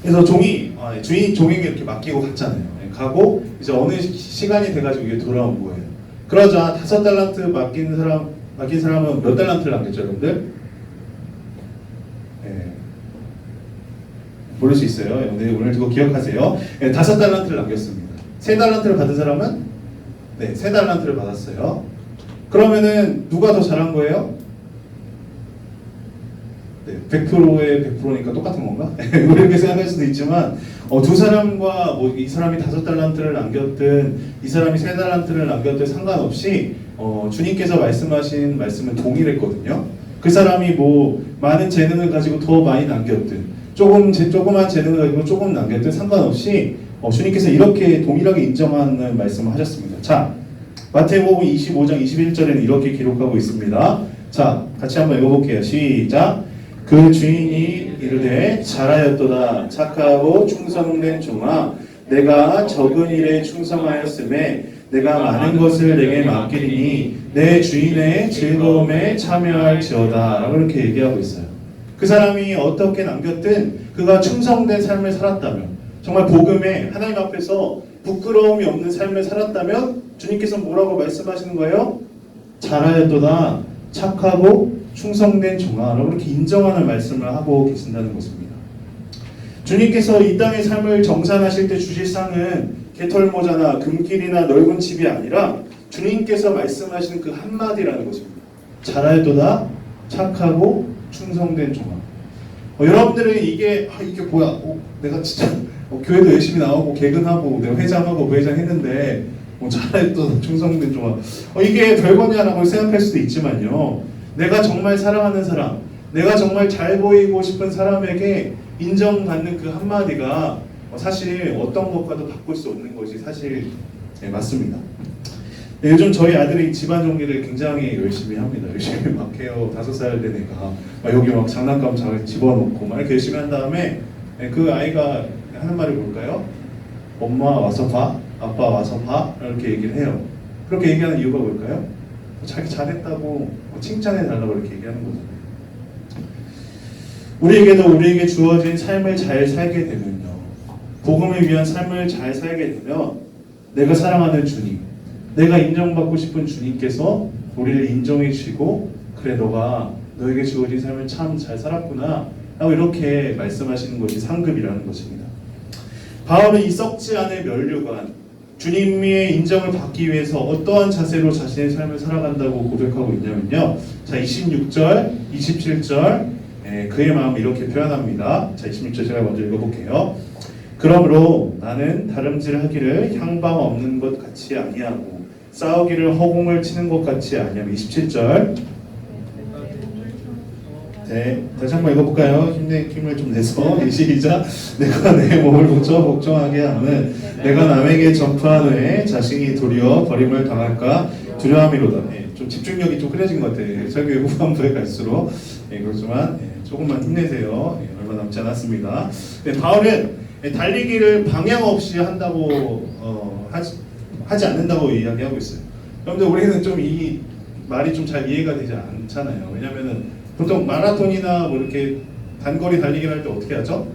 그래서 주인이 종에게 이렇게 맡기고 갔잖아요. 가고 이제 어느 시간이 돼가지고 이게 돌아온 거예요. 그러자 5달란트 맡긴 사람은 몇 달란트를 남겼죠, 여러분들? 모를 수 있어요. 오늘 그거 기억하세요. 5달란트를 남겼습니다. 3달란트를 받은 사람은 3달란트를 받았어요. 그러면은 누가 더 잘한 거예요? 100%의 100%니까 똑같은 건가? 이렇게 생각할 수도 있지만 두 사람과 이 사람이 5달란트를 남겼든 이 사람이 3달란트를 남겼든 상관없이 주님께서 말씀하신 말씀은 동일했거든요. 그 사람이 많은 재능을 가지고 더 많이 남겼든 조그만 재능을 가지고 조금 남겼든 상관없이 주님께서 이렇게 동일하게 인정하는 말씀을 하셨습니다. 자, 마태복음 25장 21절에는 이렇게 기록하고 있습니다. 자, 같이 한번 읽어볼게요. 시작. 그 주인이 이르되 잘하였도다 착하고 충성된 종아, 내가 적은 일에 충성하였음에 내가 많은 것을 내게 맡기리니 내 주인의 즐거움에 참여할지어다 라고 이렇게 얘기하고 있어요. 그 사람이 어떻게 남겼든 그가 충성된 삶을 살았다면, 정말 복음에 하나님 앞에서 부끄러움이 없는 삶을 살았다면 주님께서 뭐라고 말씀하시는 거예요? 잘하였도다 착하고 충성된 종아라고 이렇게 인정하는 말씀을 하고 계신다는 것입니다. 주님께서 이 땅의 삶을 정산하실 때 주실 상은 개털모자나 금길이나 넓은 집이 아니라 주님께서 말씀하시는 그 한마디라는 것입니다. 잘하였도다 착하고 충성된 종아. 여러분들은 이게 뭐야? 내가 진짜 교회도 열심히 나오고 개근하고 내가 회장하고 부회장 했는데 잘하였도다 충성된 종아. 이게 별거냐라고 생각할 수도 있지만요. 내가 정말 사랑하는 사람, 내가 정말 잘 보이고 싶은 사람에게 인정받는 그 한마디가 사실 어떤 것과도 바꿀 수 없는 것이 사실 맞습니다. 요즘 저희 아들이 집안 정리를 굉장히 열심히 합니다. 열심히 막 해요. 5살 된 애가 여기 막 장난감 잘 집어넣고 막 이렇게 열심히 한 다음에 그 아이가 하는 말이 뭘까요? 엄마 와서 봐, 아빠 와서 봐 이렇게 얘기를 해요. 그렇게 얘기하는 이유가 뭘까요? 자기 잘했다고 칭찬해 달라고 이렇게 얘기하는 거잖아요. 우리에게도 우리에게 주어진 삶을 잘 살게 되면요, 복음을 위한 삶을 잘 살게 되면 내가 사랑하는 주님, 내가 인정받고 싶은 주님께서 우리를 인정해 주시고, 그래 너에게 주어진 삶을 참 잘 살았구나 라고 이렇게 말씀하시는 것이 상급이라는 것입니다. 바울은 이 썩지 않을 멸류관, 주님의 인정을 받기 위해서 어떠한 자세로 자신의 삶을 살아간다고 고백하고 있냐면요, 자 26절, 27절 그의 마음을 이렇게 표현합니다. 자 26절 제가 먼저 읽어볼게요. 그러므로 나는 다름질하기를 향방 없는 것 같이 아니하고 싸우기를 허공을 치는 것 같이 아니하고. 27절 다시 한번 읽어볼까요? 힘을 좀 내서 시작. 내가 내 몸을 복종하게 하면 내가 남에게 전파한 후에 자신이 도리어 버림을 당할까 두려움이로다. 예, 좀 집중력이 좀 흐려진 것 같아요. 설교 후반부에 갈수록. 예, 그렇지만 조금만 힘내세요. 얼마 남지 않았습니다. 바울은 달리기를 방향 없이 한다고 하지 않는다고 이야기하고 있어요. 그런데 우리는 좀 이 말이 좀 잘 이해가 되지 않잖아요. 왜냐하면은 보통 마라톤이나 뭐 이렇게 단거리 달리기를 할 때 어떻게 하죠?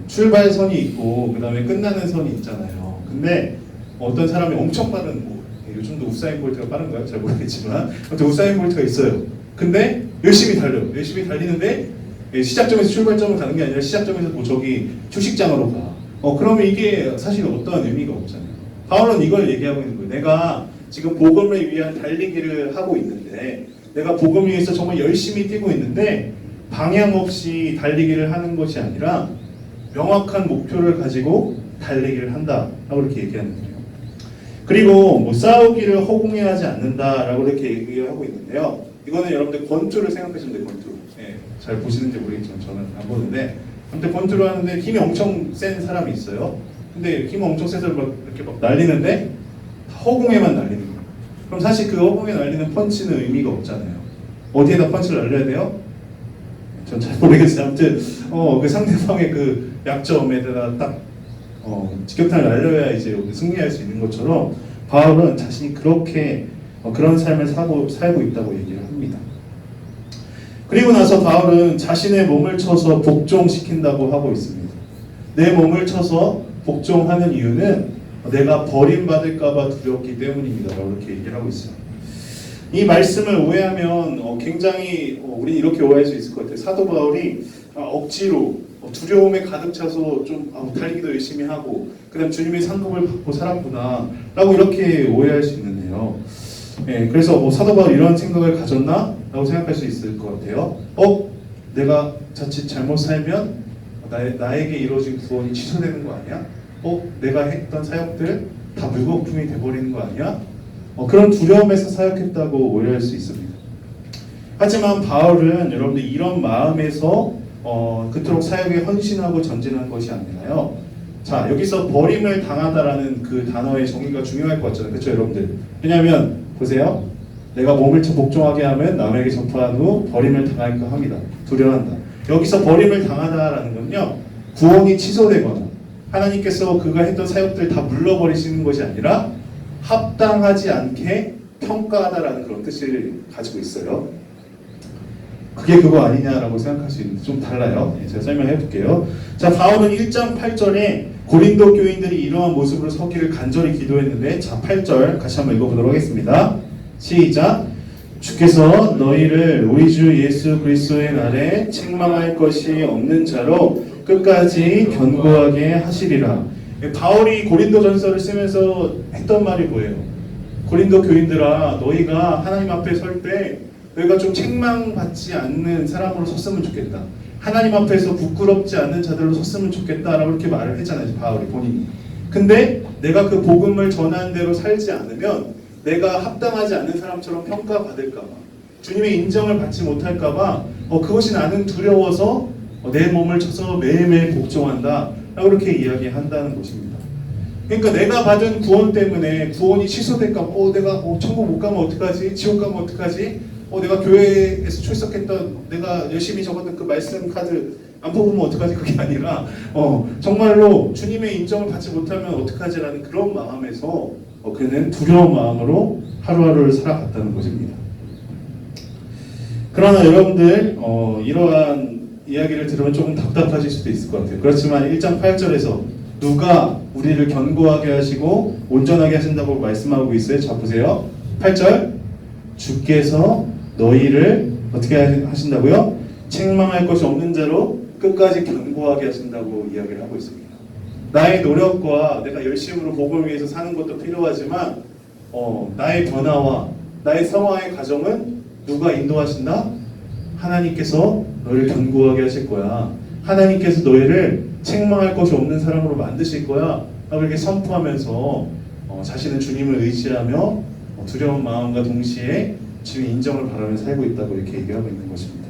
출발선이 있고 그 다음에 끝나는 선이 있잖아요. 근데 어떤 사람이 엄청 빠른, 뭐 요즘도 우사인 볼트가 빠른가요? 잘 모르겠지만 아무튼 우사인 볼트가 있어요. 근데 열심히 달려요. 열심히 달리는데 시작점에서 출발점을 가는 게 아니라 시작점에서 뭐 저기 휴식장으로 가. 그러면 이게 사실 어떠한 의미가 없잖아요. 바울은 이걸 얘기하고 있는 거예요. 내가 지금 복음을 위한 달리기를 하고 있는데, 내가 복음 위해서 정말 열심히 뛰고 있는데 방향 없이 달리기를 하는 것이 아니라 명확한 목표를 가지고 달리기를 한다라고 이렇게 얘기하는 거예요. 그리고 뭐 싸우기를 허공에 하지 않는다라고 이렇게 얘기하고 있는데요. 이거는 여러분들 권투를 생각하시면 돼요. 권투. 잘 보시는지 모르겠지만 저는 안 보는데, 아무튼 권투를 하는데 힘이 엄청 센 사람이 있어요. 근데 힘이 엄청 세서 막 이렇게 막 날리는데 허공에만 날리는 거예요. 그럼 사실 그 허공에 날리는 펀치는 의미가 없잖아요. 어디에다 펀치를 날려야 돼요? 전 잘 모르겠어요. 아무튼 그 상대방의 그 약점에다가 딱 직격탄을 날려야 이제 승리할 수 있는 것처럼 바울은 자신이 그렇게 그런 삶을 살고 있다고 얘기를 합니다. 그리고 나서 바울은 자신의 몸을 쳐서 복종시킨다고 하고 있습니다. 내 몸을 쳐서 복종하는 이유는 내가 버림받을까봐 두렵기 때문입니다. 이렇게 얘기를 하고 있어요. 이 말씀을 오해하면 굉장히 우리 이렇게 오해할 수 있을 것 같아요. 사도 바울이 억지로 두려움에 가득 차서 좀 달리기도 열심히 하고 그다음 주님의 상급을 받고 살았구나 라고 이렇게 오해할 수 있는데요. 그래서 사도 바울이 이런 생각을 가졌나? 라고 생각할 수 있을 것 같아요. 내가 자칫 잘못 살면 나에게 이루어진 구원이 취소되는 거 아니야? 내가 했던 사역들 다 물거품이 돼버리는 거 아니야? 그런 두려움에서 사역했다고 오해할 수 있습니다. 하지만 바울은 여러분들 이런 마음에서 그토록 사역에 헌신하고 전진한 것이 아니라요. 자, 여기서 버림을 당하다라는 그 단어의 정의가 중요할 것 같잖아요. 그렇죠, 여러분들? 왜냐하면 보세요. 내가 몸을 복종하게 하면 남에게 전파한 후 버림을 당할까 합니다. 두려워한다. 여기서 버림을 당하다라는 건요, 구원이 취소되거나 하나님께서 그가 했던 사역들 다 물러버리시는 것이 아니라 합당하지 않게 평가하다라는 그런 뜻을 가지고 있어요. 그게 그거 아니냐라고 생각할 수 있는데 좀 달라요. 제가 설명해 볼게요. 자, 바울은 1장 8절에 고린도 교인들이 이러한 모습으로 서기를 간절히 기도했는데, 자, 8절 같이 한번 읽어보도록 하겠습니다. 시작. 주께서 너희를 우리 주 예수 그리스도의 날에 책망할 것이 없는 자로 끝까지 견고하게 하시리라. 바울이 고린도 전서를 쓰면서 했던 말이 뭐예요? 고린도 교인들아, 너희가 하나님 앞에 설 때 너희가 좀 책망받지 않는 사람으로 섰으면 좋겠다. 하나님 앞에서 부끄럽지 않는 자들로 섰으면 좋겠다라고 이렇게 말을 했잖아요, 바울이 본인이. 근데 내가 그 복음을 전한 대로 살지 않으면 내가 합당하지 않는 사람처럼 평가받을까봐, 주님의 인정을 받지 못할까봐 그것이 나는 두려워서 내 몸을 쳐서 매일매일 복종한다 라고 이렇게 이야기한다는 것입니다. 그러니까 내가 받은 구원 때문에 구원이 취소될까, 내가 천국 못 가면 어떡하지? 지옥 가면 어떡하지? 내가 교회에서 출석했던, 내가 열심히 적었던 그 말씀 카드 안 뽑으면 어떡하지? 그게 아니라 정말로 주님의 인정을 받지 못하면 어떡하지라는 그런 마음에서 그는 두려운 마음으로 하루하루를 살아갔다는 것입니다. 그러나 여러분들 이러한 이야기를 들으면 조금 답답하실 수도 있을 것 같아요. 그렇지만 1장 8절에서 누가 우리를 견고하게 하시고 온전하게 하신다고 말씀하고 있어요. 자, 보세요. 8절. 주께서 너희를 어떻게 하신다고요? 책망할 것이 없는 자로 끝까지 견고하게 하신다고 이야기를 하고 있습니다. 나의 노력과 내가 열심으로 복음을 위해서 사는 것도 필요하지만 나의 변화와 나의 성화의 과정은 누가 인도하신다? 하나님께서 너희를 견고하게 하실 거야. 하나님께서 너희를 책망할 것이 없는 사람으로 만드실 거야 라고 이렇게 선포하면서 자신은 주님을 의지하며 두려운 마음과 동시에 주님의 인정을 바라며 살고 있다고 이렇게 얘기하고 있는 것입니다.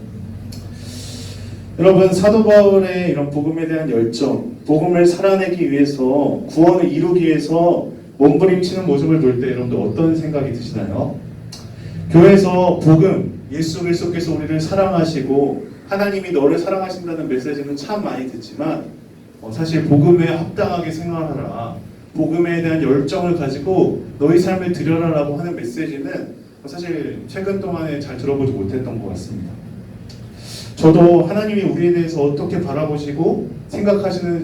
여러분, 사도 바울의 이런 복음에 대한 열정, 복음을 살아내기 위해서, 구원을 이루기 위해서 몸부림치는 모습을 볼 때 여러분들 어떤 생각이 드시나요? 교회에서 복음, 예수 그리스도께서 우리를 사랑하시고 하나님이 너를 사랑하신다는 메시지는 참 많이 듣지만 사실 복음에 합당하게 생활하라, 복음에 대한 열정을 가지고 너희 삶을 드려라라고 하는 메시지는 사실 최근 동안에 잘 들어보지 못했던 것 같습니다. 저도 하나님이 우리에 대해서 어떻게 바라보시고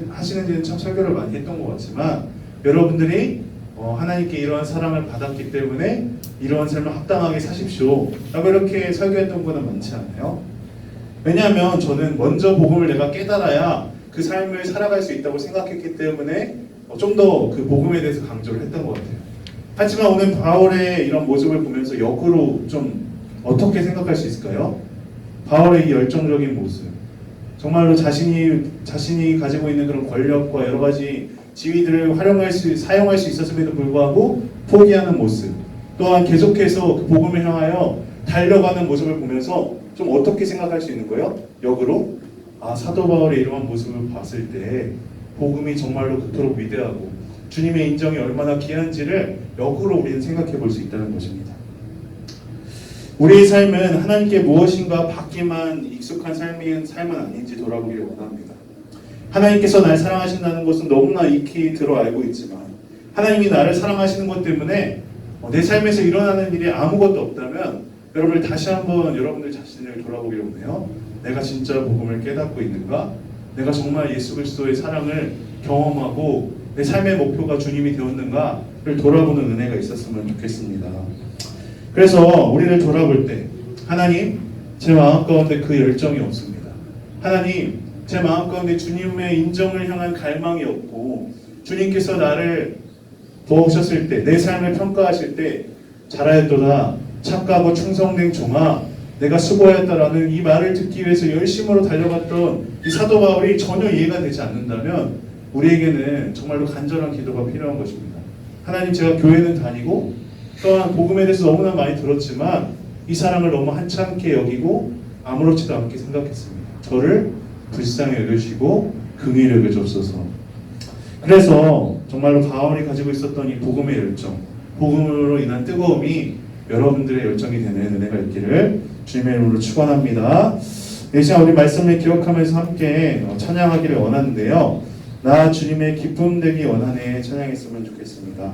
하시는지는 참 설교를 많이 했던 것 같지만 여러분들이 하나님께 이러한 사랑을 받았기 때문에 이러한 삶을 합당하게 사십시오 라고 이렇게 설교했던 거는 많지 않아요. 왜냐하면 저는 먼저 복음을 내가 깨달아야 그 삶을 살아갈 수 있다고 생각했기 때문에 좀 더 그 복음에 대해서 강조를 했던 것 같아요. 하지만 오늘 바울의 이런 모습을 보면서 역으로 좀 어떻게 생각할 수 있을까요? 바울의 이 열정적인 모습, 정말로 자신이 가지고 있는 그런 권력과 여러 가지 지위들을 사용할 수 있었음에도 불구하고 포기하는 모습, 또한 계속해서 그 복음을 향하여 달려가는 모습을 보면서 좀 어떻게 생각할 수 있는 거예요? 역으로 사도 바울의 이러한 모습을 봤을 때 복음이 정말로 그토록 위대하고 주님의 인정이 얼마나 귀한지를 역으로 우리는 생각해 볼 수 있다는 것입니다. 우리의 삶은 하나님께 무엇인가 받기만 익숙한 삶은 아닌지 돌아보기를 원합니다. 하나님께서 날 사랑하신다는 것은 너무나 익히 들어 알고 있지만 하나님이 나를 사랑하시는 것 때문에 내 삶에서 일어나는 일이 아무것도 없다면 여러분들 다시 한번 여러분들 자신을 돌아보기를 원해요. 내가 진짜 복음을 깨닫고 있는가? 내가 정말 예수 그리스도의 사랑을 경험하고 내 삶의 목표가 주님이 되었는가를 돌아보는 은혜가 있었으면 좋겠습니다. 그래서 우리를 돌아볼 때 하나님, 제 마음 가운데 그 열정이 없습니다. 하나님, 제 마음 가운데 주님의 인정을 향한 갈망이 없고 주님께서 나를 보셨을 때, 내 삶을 평가하실 때 잘하였도다, 착하고 충성된 종아, 내가 수고하였다라는 이 말을 듣기 위해서 열심으로 달려갔던 이 사도 바울이 전혀 이해가 되지 않는다면 우리에게는 정말로 간절한 기도가 필요한 것입니다. 하나님, 제가 교회는 다니고 또한 복음에 대해서 너무나 많이 들었지만 이 사랑을 너무 한참게 여기고 아무렇지도 않게 생각했습니다. 저를 불쌍히 여겨주시고 긍휼히 여겨주옵소서. 그래서 정말로 바울이 가지고 있었던 이 복음의 열정, 복음으로 인한 뜨거움이 여러분들의 열정이 되는 은혜가 있기를 주님의 이름으로 축원합니다. 이 시간 우리 말씀을 기억하면서 함께 찬양하기를 원하는데요. 나 주님의 기쁨 되기 원하네 찬양했으면 좋겠습니다.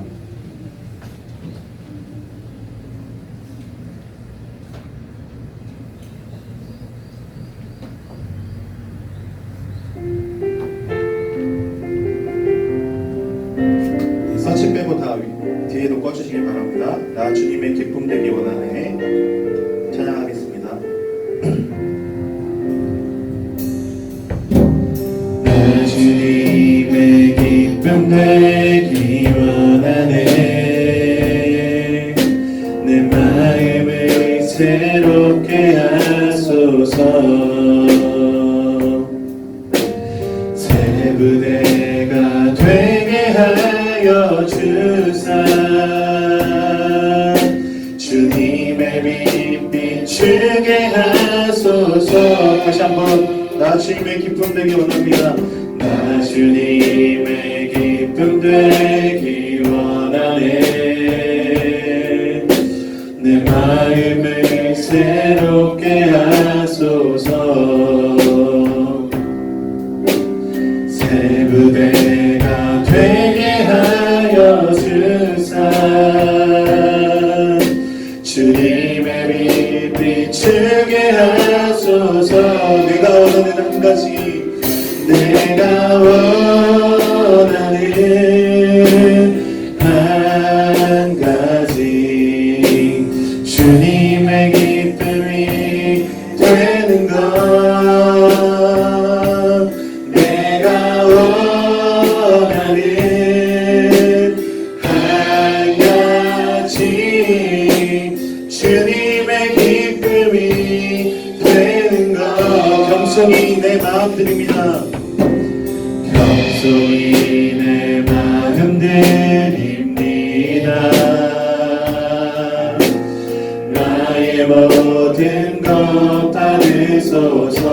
서치 빼고 다 뒤에도 꺼주시길 바랍니다. 나 주님의 기쁨 되기 원하네 찬양하겠습니다. 나 주님의 기쁨 되기 원하네 내 마음을 새롭게 하소서 새 부대가 되게 하여 주사 주님의 빛 비추게 하소서. 다시 한번 나 주님의 기쁨 되기 원합니다. 나 주님의 기쁨 되기 원하네 내 마음을 새롭게 하소서 새 부대가 되게 하여 주사 주님의 빛 비추게 하소서. 내가 원하는 한 가지 내가 원하는 한 가지 주님의 기쁨이 되는 것 내가 원하는 한 가지 주님의 기쁨이 되는 것 겸손히 내 마음 드립니다. 겸손히 내 마음 드립니다. 나의 모든 것 받으소서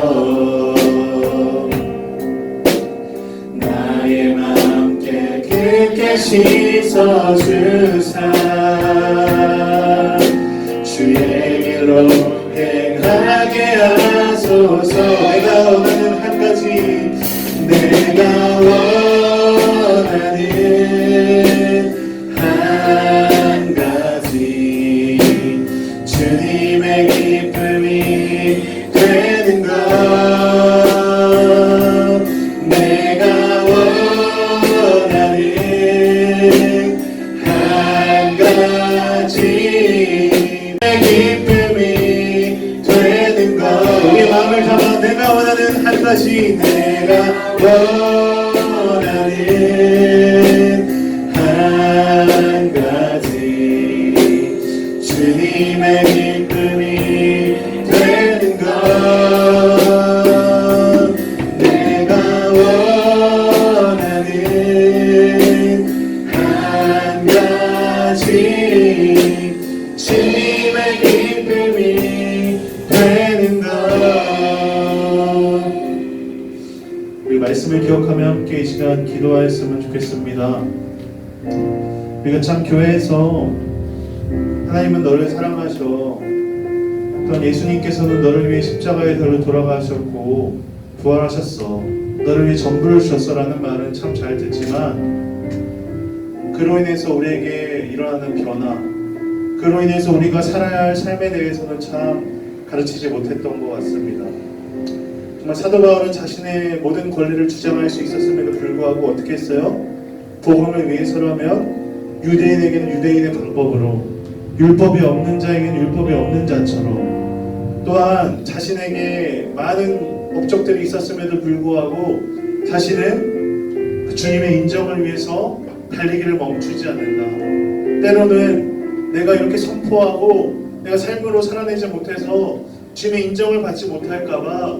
나의 맘 깨끗게 씻어 비춰주사 주의 길로 행하게 하소서. 내가 원하는 한 가지, 내가 원하는 한 가지, 주님의 기쁨이 되는 것. 내가 원하는 한 가지, 내 기쁨이 되는 것. 우리 마음을 담아 내가 원하는 한 가지, 내가 원하는 한 가지, 주님의 기쁨이 되는 것. 내가 원하는 한 가지, 주님의 기쁨이 되는 것. 우리 말씀을 기억하며 함께 이 시간 기도하였으면 좋겠습니다. 우리가 참 교회에서 하나님은 너를 사랑하셔, 또한 예수님께서는 너를 위해 십자가의 달로 돌아가셨고 부활하셨어, 너를 위해 전부를 주셨어 라는 말은 참 잘 듣지만 그로 인해서 우리에게 일어나는 변화, 그로 인해서 우리가 살아야 할 삶에 대해서는 참 가르치지 못했던 것 같습니다. 정말 사도 바울은 자신의 모든 권리를 주장할 수 있었음에도 불구하고 어떻게 했어요? 복음을 위해서라면 유대인에게는 유대인의 방법으로, 율법이 없는 자에게는 율법이 없는 자처럼, 또한 자신에게 많은 업적들이 있었음에도 불구하고 자신은 주님의 인정을 위해서 달리기를 멈추지 않는다. 때로는 내가 이렇게 선포하고 내가 삶으로 살아내지 못해서 주님의 인정을 받지 못할까봐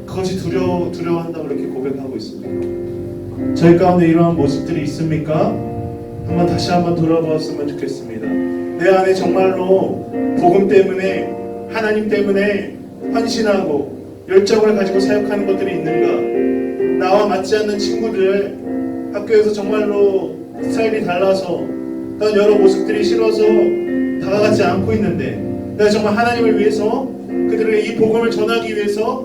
그것이 두려워한다고 이렇게 고백하고 있습니다. 저희 가운데 이러한 모습들이 있습니까? 한번 다시 한번 돌아보았으면 좋겠습니다. 내 안에 정말로 복음 때문에, 하나님 때문에 헌신하고 열정을 가지고 사역하는 것들이 있는가? 나와 맞지 않는 친구들, 학교에서 정말로 스타일이 달라서 또한 여러 모습들이 싫어서 다가가지 않고 있는데 내가 정말 하나님을 위해서 그들에게 이 복음을 전하기 위해서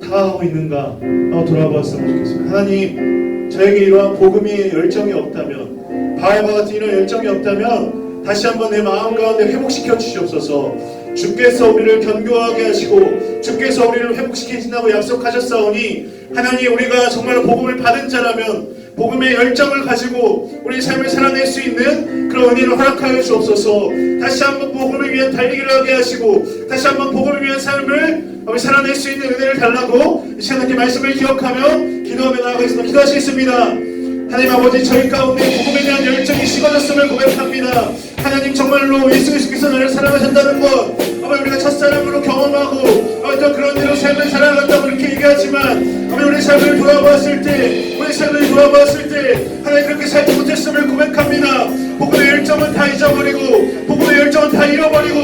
다가가고 있는가? 한번 돌아보았으면 좋겠습니다. 하나님, 저에게 이러한 복음의 열정이 없다면, 바울과 같은 이런 열정이 없다면 다시 한번 내 마음 가운데 회복시켜 주시옵소서. 주께서 우리를 견고하게 하시고 주께서 우리를 회복시키신다고 약속하셨사오니 하나님, 우리가 정말 복음을 받은 자라면 복음의 열정을 가지고 우리 삶을 살아낼 수 있는 그런 은혜를 허락하여 주옵소서. 다시 한번 복음을 위한 달리기를 하게 하시고 다시 한번 복음을 위한 삶을 살아낼 수 있는 은혜를 달라고 이 시간 함께 말씀을 기억하며 기도하며 나아가겠습니다. 기도하시겠습니다. 하나님 아버지, 저희 가운데 복음에 대한 열정이 식어졌음을 고백합니다. 하나님, 정말로 예수 그리스도께서 나를 사랑하셨다는 것, 아버지 우리가 첫사랑으로 경험하고 어떤 그런 대로 삶을 살아간다고 이렇게 얘기하지만 아버지 우리 삶을 돌아보았을 때, 하나님 그렇게 살지 못했음을 고백합니다. 복음의 열정은 다 잊어버리고 복음의 열정은 다 잃어버리고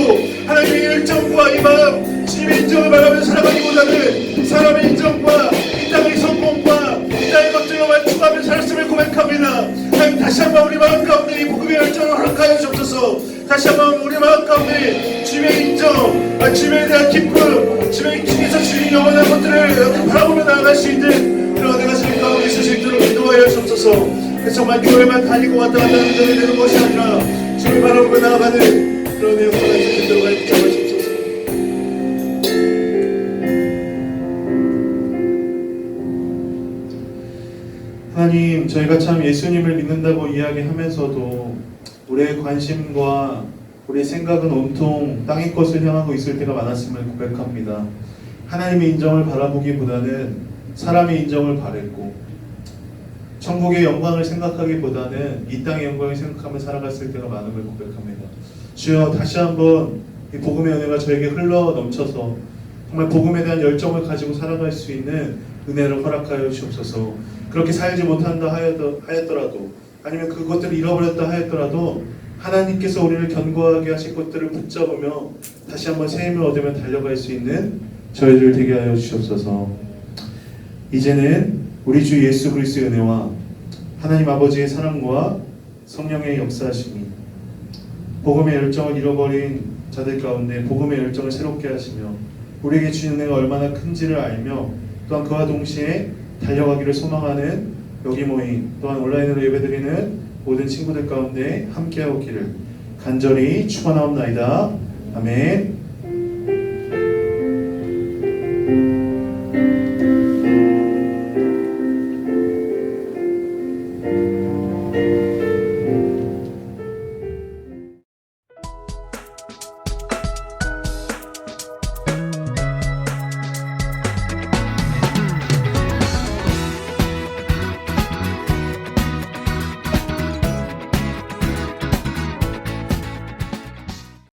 하나님의 열정과 이 마음, 주님의 인정을 바라며 살아가기보다는 사람의 인정과 이 땅의 성공과 이 땅의 것들과 만족하며 살았음을 고백합니다. 하나님, 다시 한번 우리 마음 가운데 이 복음의 열정을 허락하여 주옵소서. 다시 한번 우리 마음 가운데 주님의 인정, 주님에 대한 기쁨, 주님의 중에서 주님 영원한 것들을 이렇게 바라보며 나아갈 수 있는 그런 은혜가 주님 가운데 있을 수 있도록 기도하여 주옵소서. 그래서 정말 교회만 다니고 왔다 갔다 하는 자들이 되는 것이 아니라 주님을 바라보며 나아가는 그런 은혜가 있을 수 있도록 하여 주옵소서. 하나님, 저희가 참 예수님을 믿는다고 이야기하면서도 우리의 관심과 우리의 생각은 온통 땅의 것을 향하고 있을 때가 많았음을 고백합니다. 하나님의 인정을 바라보기보다는 사람의 인정을 바랬고 천국의 영광을 생각하기보다는 이 땅의 영광을 생각하며 살아갔을 때가 많음을 고백합니다. 주여, 다시 한번 이 복음의 은혜가 저에게 흘러 넘쳐서 정말 복음에 대한 열정을 가지고 살아갈 수 있는 은혜를 허락하여 주옵소서. 그렇게 살지 못한다 하였더라도 아니면 그것들을 잃어버렸다 하였더라도 하나님께서 우리를 견고하게 하실 것들을 붙잡으며 다시 한번 새 힘을 얻으며 달려갈 수 있는 저희들 되게 하여 주시옵소서. 이제는 우리 주 예수 그리스도의 은혜와 하나님 아버지의 사랑과 성령의 역사하심이 복음의 열정을 잃어버린 자들 가운데 복음의 열정을 새롭게 하시며 우리에게 주신 은혜가 얼마나 큰지를 알며 또한 그와 동시에 달려가기를 소망하는 여기 모인 또한 온라인으로 예배드리는 모든 친구들 가운데 함께하기를 간절히 축원하옵나이다. 아멘.